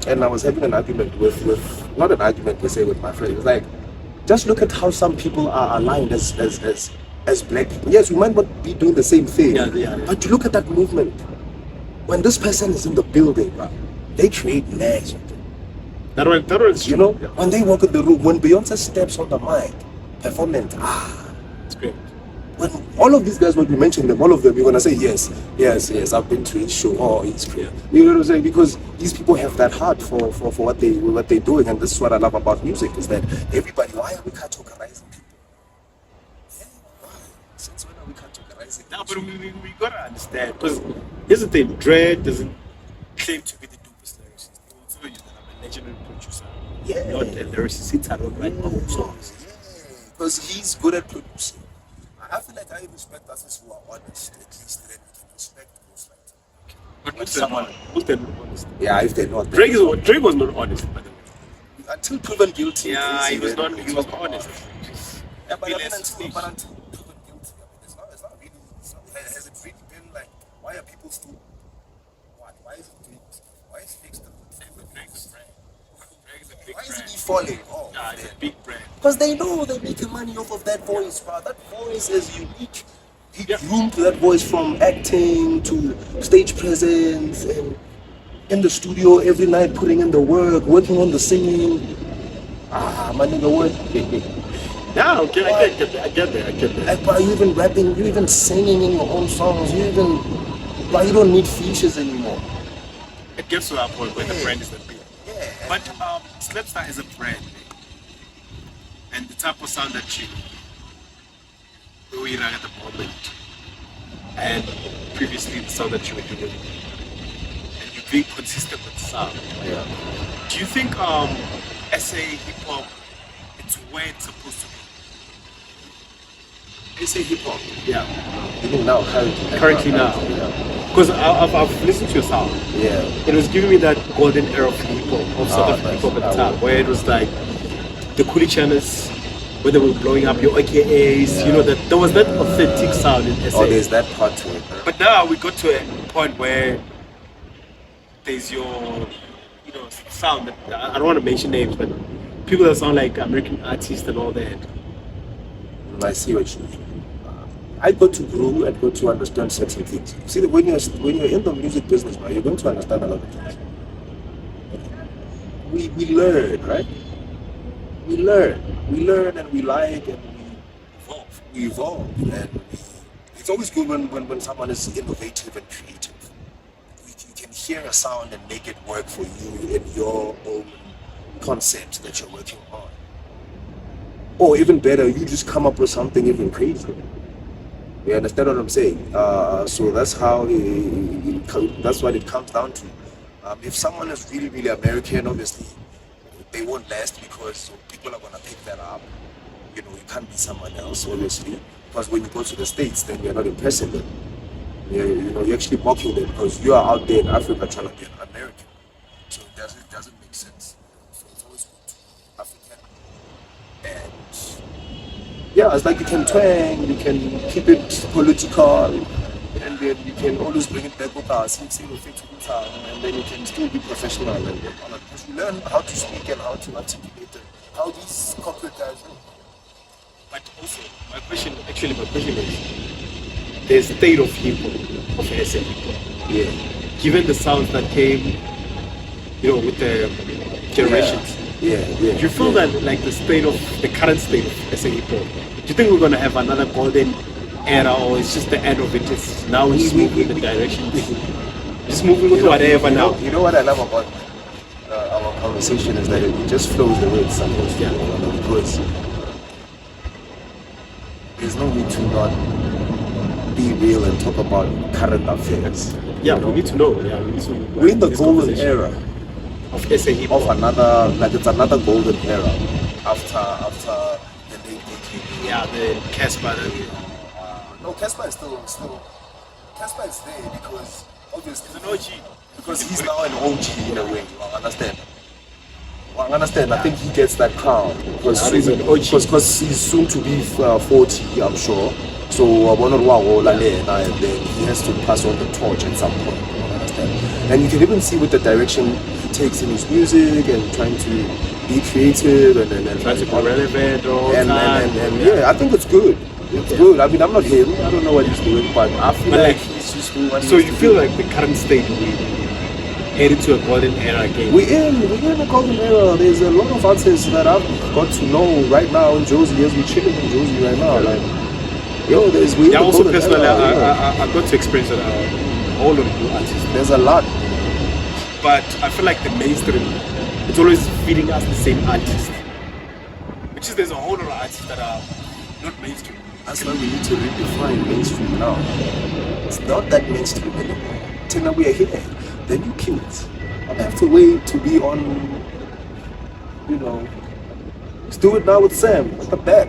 And I was having an argument with not an argument per se with my friend. It's like, just look at how some people are aligned as black people. Yes, we might not be doing the same thing,
Yeah.
but you look at that movement. When this person is in the building, bro, they create magic.
that one's
You know, when they walk in the room, when Beyonce steps on the mic, performance,
it's great.
when all of these guys, when we mention them, all of them, you're gonna say yes, I've been to his show. Oh, he's great. You know what I'm saying? Because these people have that heart for what they're doing, and this is what I love about music is that everybody. Why are we categorizing people? Yeah, why? Since when are we categorizing?
No, but we gotta understand because here's the thing: Dre doesn't claim to be the dopest lyricist. He will tell you that I'm a legendary producer,
Yeah.
not a lyricist. Since I don't write my own songs.
Because he's good at producing. I feel like I respect artists who are honest, at least then we can respect ghostwriting.
But
When someone-
who's the honest?
Yeah, if they're not.
Drake was not honest, by the way.
Until proven guilty.
Yeah, he was
then
not.
we
He was
talk
not honest.
about- Yeah, but I mean,
He left
until
stage.
proven guilty, I mean, it's not really. Has it really been like? Why are people still? Why is it doing this? Why is fake stuff?
Drake's a brand. Drake's a big
Why isn't
brand.
he falling? Oh,
Nah, it's a big brand.
because they know they're making money off of that voice, bro. That voice is unique. He
Yeah.
groomed that voice from acting to stage presence and in the studio every night, putting in the work, working on the singing. My nigga, what?
Yeah, okay, I get that.
Like, bro, you even rapping, you even singing in your own songs, bro, you don't need features anymore.
It gets to that point where the brand is that big.
Yeah.
But Slabsta is a brand, and the type of sound that you doing at the moment, and previously the sound that you were doing, and you're being consistent with the sound.
Yeah.
Do you think SA hip hop it's where it's supposed to be?
They say hip hop.
Yeah.
Even now,
Currently now.
Yeah.
Because I've listened to your sound.
Yeah.
It was giving me that golden era of hip hop, of South African hip hop at the time, where it was like the Coolie Channels, where they were blowing up your AKAs, you know, that there was that authentic sound in SA.
Oh, there's that part to it.
But now we got to a point where there's your, you know, sound that I don't want to mention names, but people that sound like American artists and all that.
I see what you mean. I got to grow and got to understand certain things. See, that when you're in the music business, man, you're going to understand a lot of things. We learn, right? We learn and we like and we evolve. And it's always good when someone is innovative and creative. You can hear a sound and make it work for you in your own
concept that you're working on. Or even better, you just come up with something even crazier. You understand what I'm saying? So that's how that's what it comes down to. If someone is really, really American, obviously, they won't last because people are going to pick that up. You know, you can't be someone else, obviously. Because when you go to the States, then you're not impressing them. You know, you're actually mocking them because you are out there in Africa trying to be an American. So it doesn't make sense. So it's always good to be African. And yeah, it's like you can twang, you can keep it political, and then you can always bring it back with us, and then you can still be professional and because you learn how to speak and how to articulate it, how these corporate guys do.
But also, my question is, the state of hip-hop, of SA hip-hop.
Yeah.
Given the sounds that came, you know, with the generations.
Yeah.
Do you feel that, like, the current state of SA hip-hop, do you think we're going to have another golden era, or it's just the end of it? It's now we're just moving in the direction. Just moving with whatever now.
You know what I love about our conversation is that it just flows the way it's supposed to. Because there's no need to not be real and talk about current affairs.
Yeah, we need to know. Yeah, we need to.
We're in the golden era
of SA hip-hop.
of another, like it's another golden era after the late decade.
Yeah, the Casper.
No, Casper is still Casper is there because obviously
He's an OG.
because he's now an OG in a way. You understand? I understand. I think he gets that crown because
He's an OG.
he's soon to be 40, I'm sure. So and then he has to pass on the torch at some point. You understand? And you can even see with the direction he takes in his music and trying to be creative and
Trying to be relevant all the
and
time.
yeah, I think it's good. It's good. I mean, I'm not him. I don't know what he's doing, but I feel
But
like
like,
he's just doing what
So
he's
you feel
doing.
like the current state, we headed to a golden era again?
We're in a golden era. There's a lot of artists that I've got to know right now in Josie, as we're chilling in Josie right now. Like, yo, we're in the
Also
golden
personally,
era,
I got to experience a whole lot of new artists.
There's a lot.
But I feel like the mainstream, it's always feeding us the same artist. Which is, there's a whole lot of artists that are not mainstream.
That's why we need to redefine mainstream now. It's not that mainstream anymore. Till now we are here. The new kids. I have to wait to be on, you know, let's do it now with Sam at the back.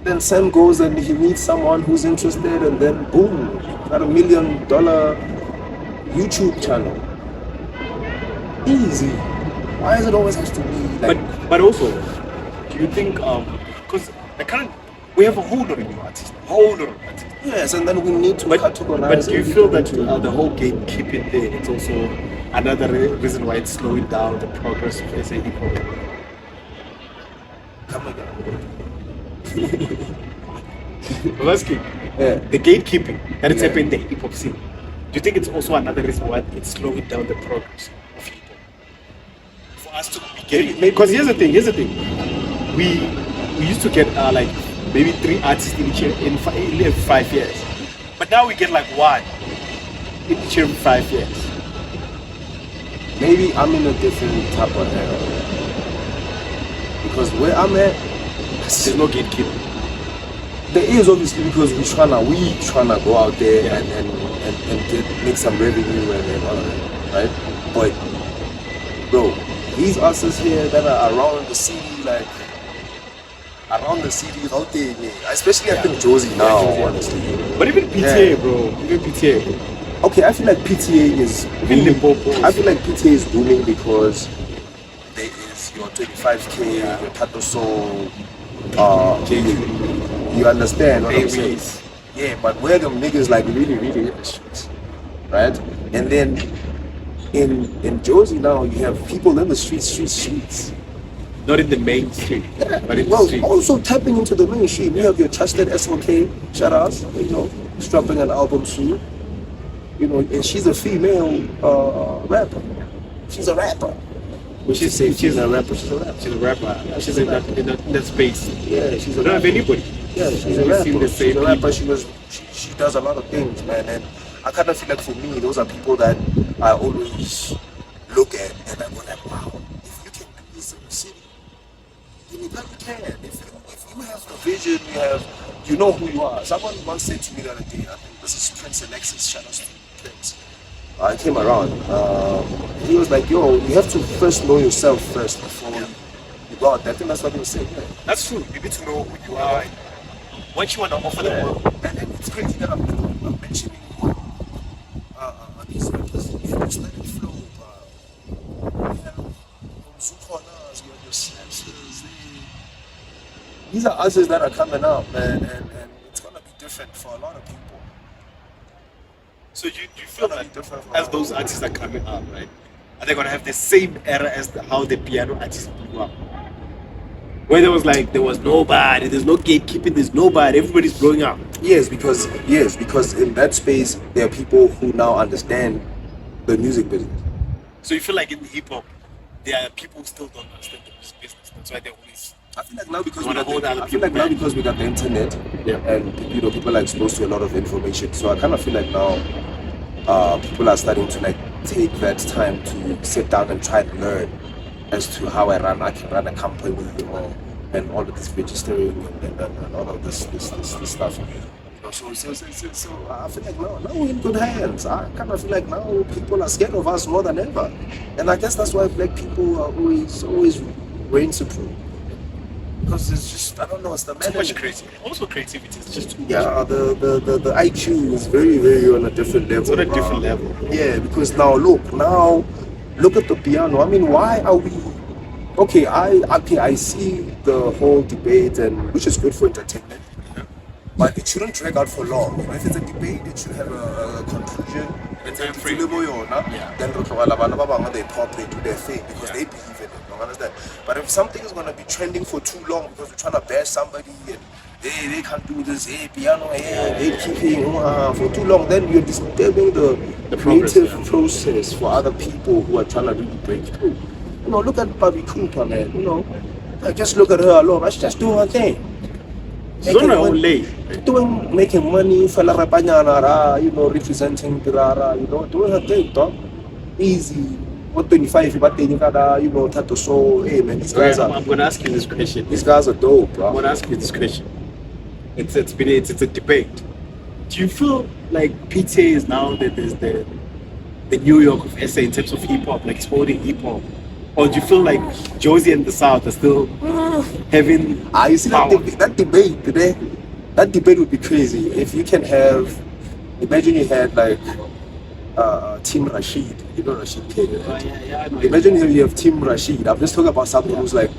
Then Sam goes and he meets someone who's interested, and then boom, got $1 million YouTube channel. Easy. Why does it always have to be like?
But also, do you think, because the current, we have a whole lot of new artists,
Yes, and then we need to categorize.
But do you feel that
everything
the whole gatekeeping thing, it's also another reason why it's slowing down the progress of SA hip hop?
Come again.
I'm asking, the gatekeeping that it's happening in the hip hop scene, do you think it's also another reason why it's slowing down the progress of hip hop? For us to be getting, because here's the thing, we used to get like maybe 3 artists in each year in 5 years, but now we get like 1 in each year in 5 years.
Maybe I'm in a different type of era. Because where I'm at,
There's no gatekeeping.
there is obviously, because we tryna go out there and make some revenue and all of that, right? But bro, these artists here that are around the city, like around the city, especially I think Josie now, honestly.
But even PTA, bro.
Okay, I feel like PTA is booming. I feel like PTA is booming because there is your 25K, your Tato Soul, you understand what I'm saying? Yeah, but where them niggas like really in the streets, right? And then in Josie now you have people in the streets.
Not in the main street, but in the
Well,
street.
also tapping into the mainstream. You have your trusted SOK, shout outs, you know, she's dropping an album soon. You know, and she's a female rapper. She's a rapper.
She's a rapper. She's a rapper. She's in that space.
Yeah, she's a
We don't have
rapper.
anybody.
Yeah, she's a
We've
rapper.
seen the same
She's a rapper.
people.
She does a lot of things, man. And I kind of feel like for me, those are people that I always look at and I go like, wow, if you can do you probably can. If you have the vision, you know who you are. Someone once said to me the other day, I think this is Prince Alexis, shout out to Prince. I came around. He was like, yo, you have to first know yourself first before you go out there. I think that's what he was saying. Yeah.
That's true. You need to know who you are. What you want to offer the world.
And it's crazy that I'm mentioning these rappers. You have to let it flow. You have Zukonas, you have your Slabsters. These are artists that are coming out, man, and it's going to be different for a lot of people.
So you feel that as those artists are coming up, right? Are they going to have the same era as how the piano artists blew up? Where there was nobody, there's no gatekeeping, there's nobody, everybody's blowing up.
Yes, because in that space there are people who now understand the music business.
So you feel like in hip hop, there are people who still don't understand the music business. That's why they're always.
I feel like now because we got the internet, and people are exposed to a lot of information. So I kind of feel like now people are starting to like take that time to sit down and try to learn as to how I can run a company and all of this registering and all of this stuff. So I feel like now we're in good hands. I kind of feel like now people are scared of us more than ever, and I guess that's why black people are always reign supreme. Because it's just, I don't know, it's the
too much crazy. Also creativity is just too much.
Yeah, the IQ is very, very on a different level.
It's on a different level.
Yeah, because now look at the piano. I mean, why are we okay, I see the whole debate, and which is good for entertainment, but it shouldn't drag out for long. If it's a debate, it should have a conclusion. Then they pop, they do their thing because they believe in it. You understand? But if something is gonna be trending for too long because we're trying to bash somebody and they can't do this, piano, gatekeeping for too long, then you're disturbing the creative process for other people who are trying to really break through. Look at Bobby Cooper, man. Just look at her alone. She's just doing her thing.
She's on her own lane.
Making money, representing Pirara, doing her thing, dog. Easy. What 25, but then you got, Tato Soul. Hey, man, these guys
I'm going to ask you this question.
These guys are dope, bro.
I'm going to ask you this question. It's a debate. Do you feel like PTA is now that there's the New York of SA in terms of hip hop, like exporting hip hop? Or do you feel like Josie and the South are still having
you see that debate today? That debate would be crazy. If you can have, imagine you had like Team Rashid, Rashid K.
I know.
Imagine you have Team Rashid. I'm just talking about someone who's like,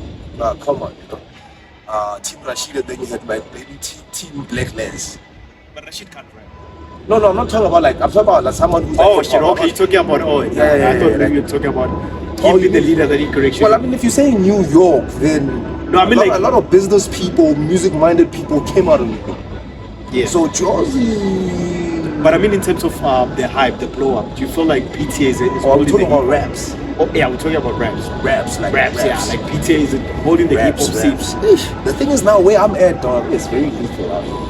come on, Team Rashid, and then you had like maybe Team Black Les.
But Rashid can't rap.
No, I'm not talking about I'm talking about like someone who's
okay, you're talking about I thought you were talking about the leader that he correction.
Well, I mean, if you say New York, then a lot of business people, music-minded people came out of New York.
Yeah.
So Josie.
But I mean, in terms of the hype, the blow-up, do you feel like PTA is
we're talking about raps.
Oh yeah, we're talking about raps.
Raps.
Yeah, like PTA is holding the hip hop scene.
The thing is now where I'm at, dog, it's very lethal out here.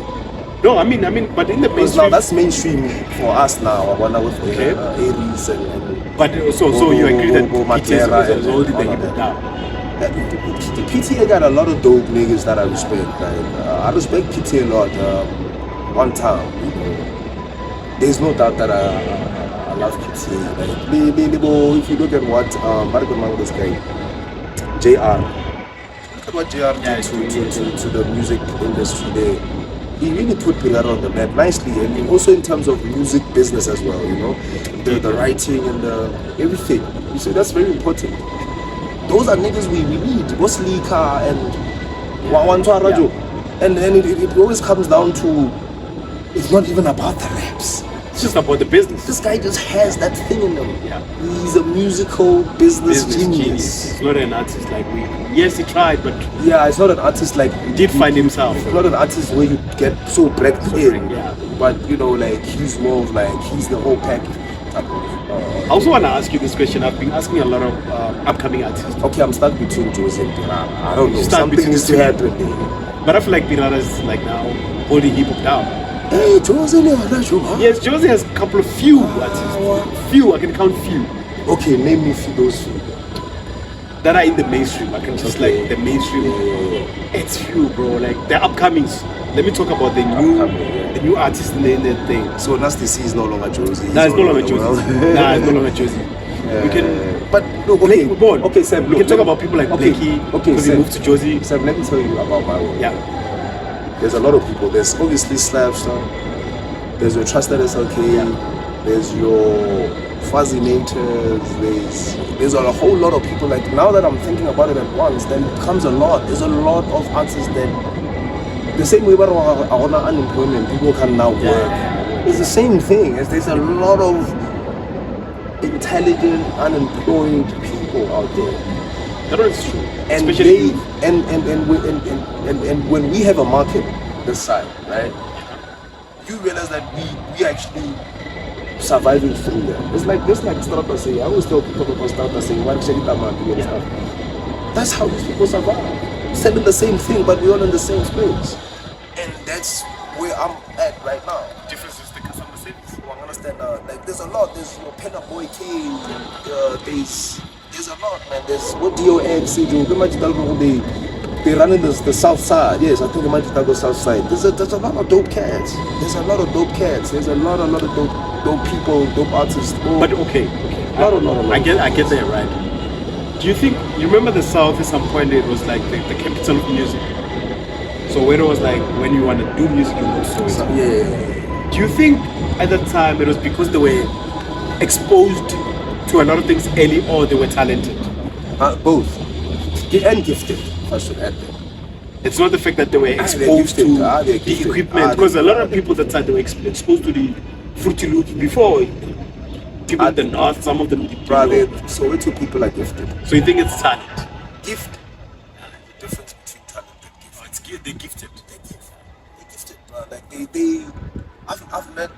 No, I mean, but in the mainstream.
Now that's mainstream for us now. I wanna with Aries and.
But so you agree that PTA is holding the hip hop down?
The PTA got a lot of dope niggas that I respect. I respect PTA a lot. One time, there's no doubt that I love PTA. If you look at what this guy, JR. Look at what JR did to the music industry there. He really put Pirara on the map nicely, and also in terms of music business as well, the writing and everything. You see, that's very important. Those are niggas we need. Boslika and Wawantwa Rajo. And then it always comes down to, it's not even about the raps.
It's just about the business.
This guy just has that thing in him.
Yeah.
He's a musical business genius.
He's not an artist like we. Yes, he tried, but
yeah, it's not an artist like
he did find himself.
It's not an artist where you get so breaked in.
Yeah.
But he's more of he's the whole package.
I also want to ask you this question. I've been asking a lot of upcoming artists.
Okay, I'm stuck between Josie and Pirara. I don't know. Something needs to happen there.
But I feel like Pirara is now holding hip hop down.
Hey, Josie,
yes, Josie has a couple of few artists. Few, I can count few.
Okay, name me those few.
that are in the mainstream. I can just like the mainstream. It's few, bro. Like the upcomings. Let me talk about the new artists in the thing.
So Nasty C is no longer Josie.
Nah, it's no longer Josie. Nah, it's no longer Josie. We can,
but look, okay,
okay, Sam. We can talk about people like Blakey because he moved to Josie.
Sam, let me tell you about my work.
Yeah.
There's a lot of people. There's obviously Slabsta. There's your Trusted SLK. There's your Fuzzy Nators. There's a whole lot of people. Like now that I'm thinking about it at once, then it comes a lot. There's a lot of artists that the same way about unemployment, people can now work. It's the same thing. There's a lot of intelligent, unemployed people out there.
That is true.
And
especially
and when we have a market this side, right? You realize that we actually surviving through that. It's like Slabsta say. I always tell people about Slabsta saying, "Why should you stuff?" That's how these people survive. Selling the same thing, but we're all in the same space. And that's where I'm at right now.
difference is the customer service.
I understand. Like there's a lot. There's Penna Boy King. There's a lot, man. There's what DOX they run in the south side. Yes, I think the south side. There's a lot of dope cats. There's a lot of dope cats. There's a lot of dope people, dope artists.
But okay. I get that, right? Do you think you remember the South at some point? It was like the capital of music. So when it was like when you want to do music, you go to it.
Yeah.
Do you think at that time it was because they were exposed to a lot of things early, or they were talented?
Both. And gifted. I should add that.
It's not the fact that they were exposed to the equipment, because a lot of people that time they were exposed to the Fruity Loops before. People in the north, some of them.
So we two people are gifted.
So you think it's talent?
Gift. The difference between talent and gift.
They're gifted.
They're gifted, bro. Like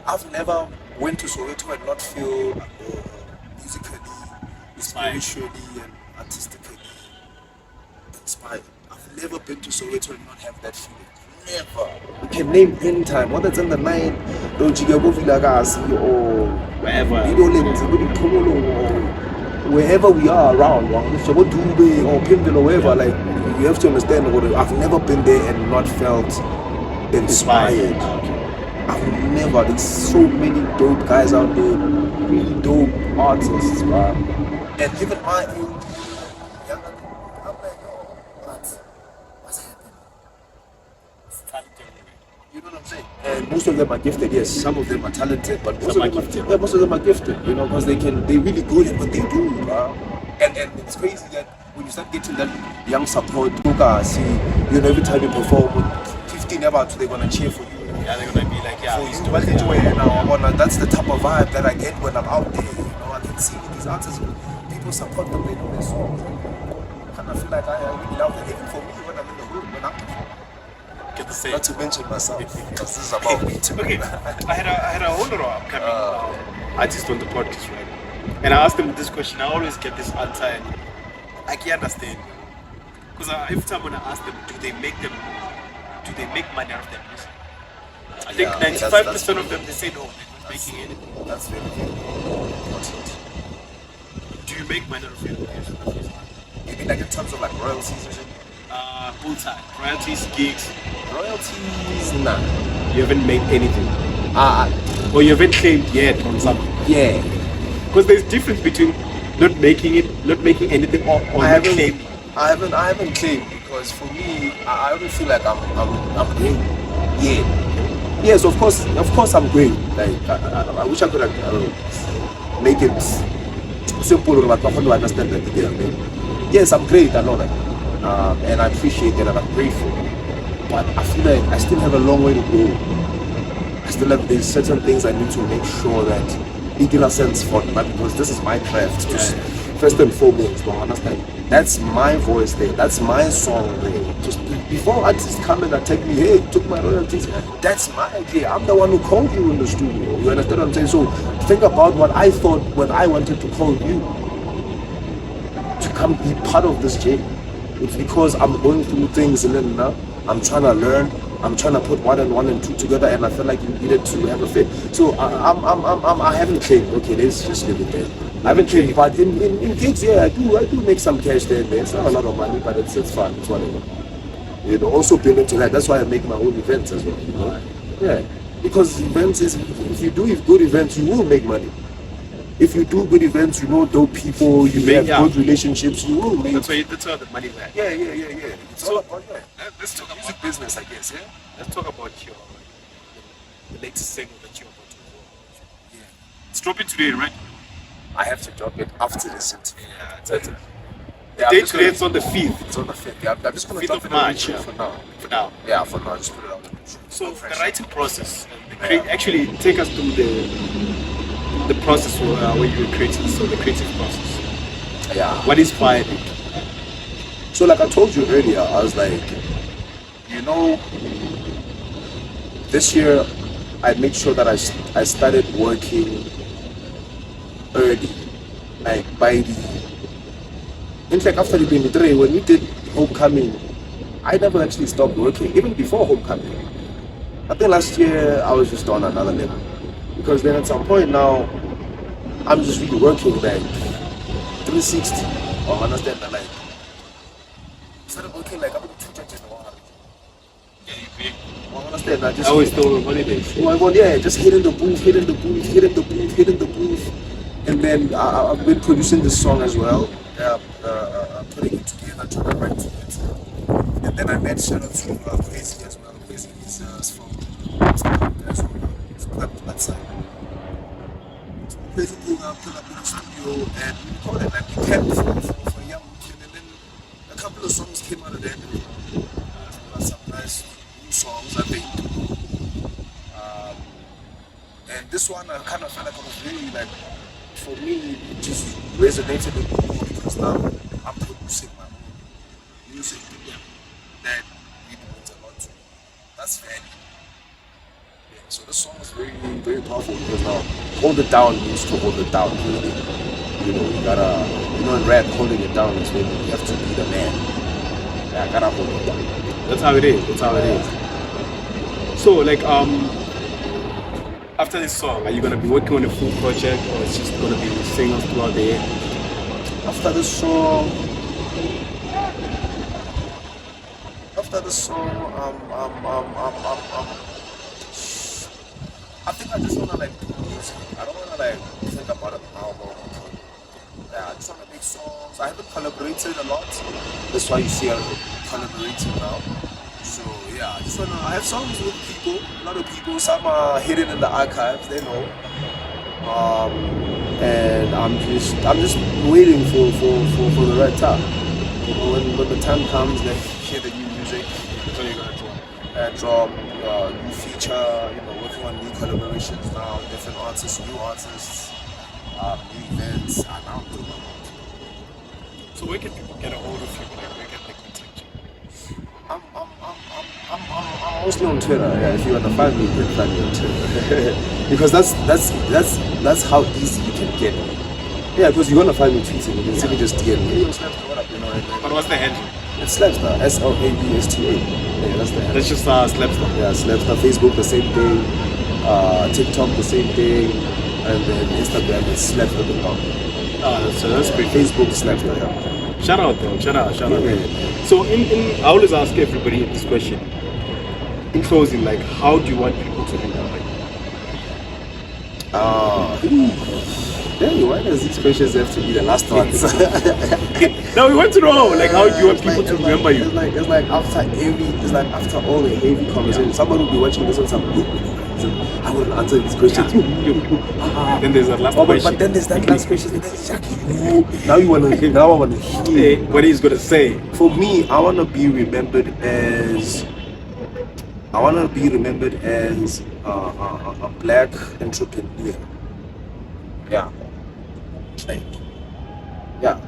I've never went to Soweto and not feel musically, spiritually, and artistically inspired. I've never been to Soweto and not have that feeling. Never. You can name any time, whether it's in the night, or
Wherever.
Wherever we are around, or Pimville or wherever, like you have to understand I've never been there and not felt inspired. I've never. There's so many dope guys out there, really dope artists, man. And even my age, I'm like, what's happening? You know what I'm saying? And most of them are gifted, yes. Some of them are talented, but most of them are gifted, you know, because they're really good at what they do, and it's crazy that when you start getting that young support, every time you perform, 15 about they're gonna cheer for you.
Yeah, they're gonna be like, yeah,
that's the type of vibe that I get when I'm out there. You know, I can see these artists, people support them, they know their songs. I kind of feel like I really love them, even for me when I'm in the room, when I'm performing.
Get the same.
Not to mention myself, because this is about me too.
Okay, I had a whole lot of upcoming artists on the podcast, right? And I asked them this question. I always get this answer, and I can't understand. Because every time when I ask them, do they make money out of their music? I think 95% of them, they say no, they're not making anything.
That's very important.
Do you make money out of your music?
You mean like in terms of like royalties or something?
Full time. Royalties, gigs.
Royalties, nah.
You haven't made anything. Or you haven't claimed yet on something.
Yeah.
Because there's difference between not making anything or not claiming.
I haven't claimed, because for me, I don't feel like I'm great. Yeah. Yes, of course I'm great. Like I wish I could make it simple, but I want to understand that detail. Yes, I'm great, I know that. And I appreciate it and I'm grateful. But I feel like I still have a long way to go. There's certain things I need to make sure that it in a sense for me, because this is my craft. First and foremost, understand? That's my voice there. That's my song there. Just before artists come and attack me, hey, you took my royalties. That's my idea. I'm the one who called you in the studio. You understand what I'm saying? So think about what I thought when I wanted to call you to come be part of this journey. It's because I'm going through things and then I'm trying to learn. I'm trying to put one and two together, and I felt like you needed to have a fit. So I haven't changed. Okay, let's just leave it there. I haven't changed, but in gigs, yeah, I do make some cash there and there. It's not a lot of money, but it's fun. It's whatever. You know, also build into that. That's why I make my own events as well. You know? Yeah, because events is, if you do good events, you will make money. If you do good events, you know dope people, you have good relationships, you will make.
That's where the money lies.
Yeah. It's all about that.
Let's talk about music business, I guess. Yeah. Let's talk about the latest single that you're about to record. Yeah. It's dropping today, right?
I have to drop it after this interview.
Yeah.
Yeah,
Date today it's on the 5th.
It's on the 5th. Yeah, I'm just gonna
5th
drop
of
it
March.
for now.
For now.
Yeah, for now. Just put it out.
So the writing process, and actually take us through the process where you were creating. So the creative process.
Yeah.
What inspired you?
So like I told you earlier, I was like, you know, this year I made sure that I started working early, like by the. In fact, after the 23, when we did Homecoming, I never actually stopped working, even before Homecoming. I think last year I was just on another level. Because then at some point now, I'm just really working like 360. Or understand that, like, instead of working like I'm going to 2 judges in a while.
Yeah, you big.
I understand that.
I always still on holidays.
Oh my God, yeah, just hitting the booth. And then I've been producing this song as well. Putting it together, trying to write to it. And then I met shout out to Crazy as well. Crazy is from that side. Crazy pulled up in the studio and we called it like we kept for a young kid. And then a couple of songs came out of that. Some nice new songs, I think. And this one I kind of felt like it was really like, for me, it just resonated with me because now I'm producing my own music that really means a lot to me. That's value. Yeah, so this song is very, very powerful because now hold it down means to hold it down, really. You know, you gotta, you know, in rap, holding it down is when you have to be the man. Yeah, I gotta hold it down.
That's how it is. So, like, after this song, are you gonna be working on a full project, or it's just gonna be singles throughout the year?
After the song, I think I just wanna like do music. I don't wanna like think about an album. Yeah, I just wanna make songs. I haven't collaborated a lot. That's why you see I'm collaborating now. So yeah, I have songs with people, a lot of people. Some are hidden in the archives, they know. And I'm just waiting for the right time. You know, when the time comes, then hear the new music.
That's what you're gonna drop.
New feature. You know, working on new collaborations now, different artists, new artists, new events. And I'm doing it.
So where can people get a hold of you? Like, where can they contact you?
I'm mostly on Twitter. Yeah, if you want to find me, you can find me on Twitter. Because that's how easy you can get me. Yeah, because you're gonna find me tweeting. You can simply just DM me. Hey, Slabsta, what up? You know,
But what's the handle?
it's Slabsta, Slabsta. Yeah, that's the handle.
That's just Slabsta.
Yeah, Slabsta. Facebook the same thing. TikTok the same thing, and then Instagram is Slabsta.com.
So that's pretty.
Facebook Slabsta. Yeah.
Shout out though. Shout out.
Yeah.
So I always ask everybody this question. In closing, like, how do you want people to remember you?
Damn, why does these questions have to be the last ones?
Now we want to know, like, how do you want people to remember you?
It's like after all the heavy conversations, somebody will be watching this and I wouldn't answer these questions.
Then there's that last question.
But then there's that last question. Now I want to hear.
What he's gonna say.
For me, I want to be remembered as a black entrepreneur. Yeah.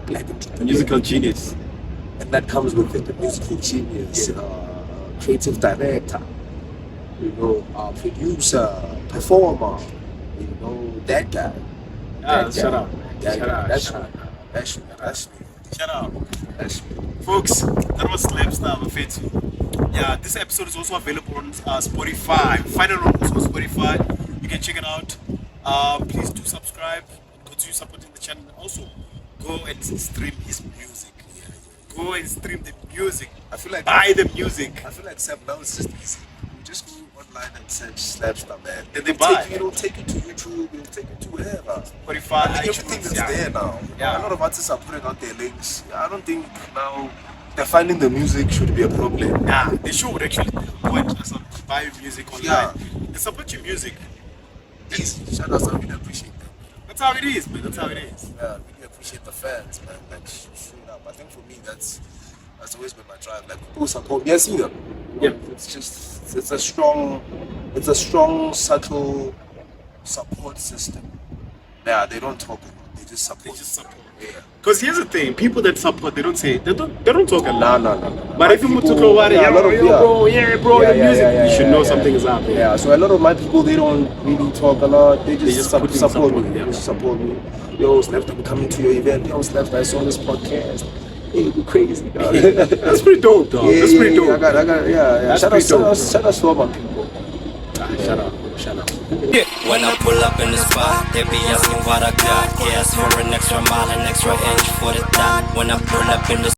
Black entrepreneur.
Musical genius.
And that comes with it, the musical genius, creative director, you know, producer, performer, you know, that guy.
Shut up.
That's me.
Shut up. Folks, that was Slabsta Mohlakanyo. Yeah, this episode is also available on Spotify. Find it on also Spotify. You can check it out. Please do subscribe. Continue supporting the channel. And also, go and stream his music. Go and stream the music.
I feel like
buy the music.
I feel like Sam, now it's just easy. You just go online and search Slabsta, man.
Then they buy.
It'll take you to YouTube, it'll take you to wherever.
Spotify,
I think everything
iTunes,
that's there now.
Yeah.
A lot of artists are putting out their links. I don't think now they're finding the music should be a problem.
Nah, they should actually go and just buy music online.
Yeah.
And support your music.
Please, shout out, I really appreciate them.
That's how it is, man. That's how it is.
Yeah, I really appreciate the fans, man. Like, straight up. I think for me, that's always been my drive. Like, people support me. I see them.
Yeah.
It's just, it's a strong, subtle support system. Yeah, they don't talk a lot. They just support.
They just support.
Yeah.
Because here's the thing: people that support, they don't talk a lot.
No.
But if you move to Klowari,
yeah, a lot of-
bro,
Yeah,
your music,
yeah,
you should
yeah,
know
yeah.
something is up.
Yeah, so a lot of my people, they don't really talk a lot. They just
put in
support
support,
me.
yeah.
They just support me. Yo, Slabsta, I'm coming to your event. Yo, Slabsta, I saw this podcast. Hey, you crazy, dog.
That's pretty dope, dog. That's pretty dope.
I got, yeah.
That's
Shout
pretty dope.
out to all my people.
Shut up.
When I pull up in the spot, they be asking what I got. Yes, for an extra mile, an extra inch for the dot. When I pull up in the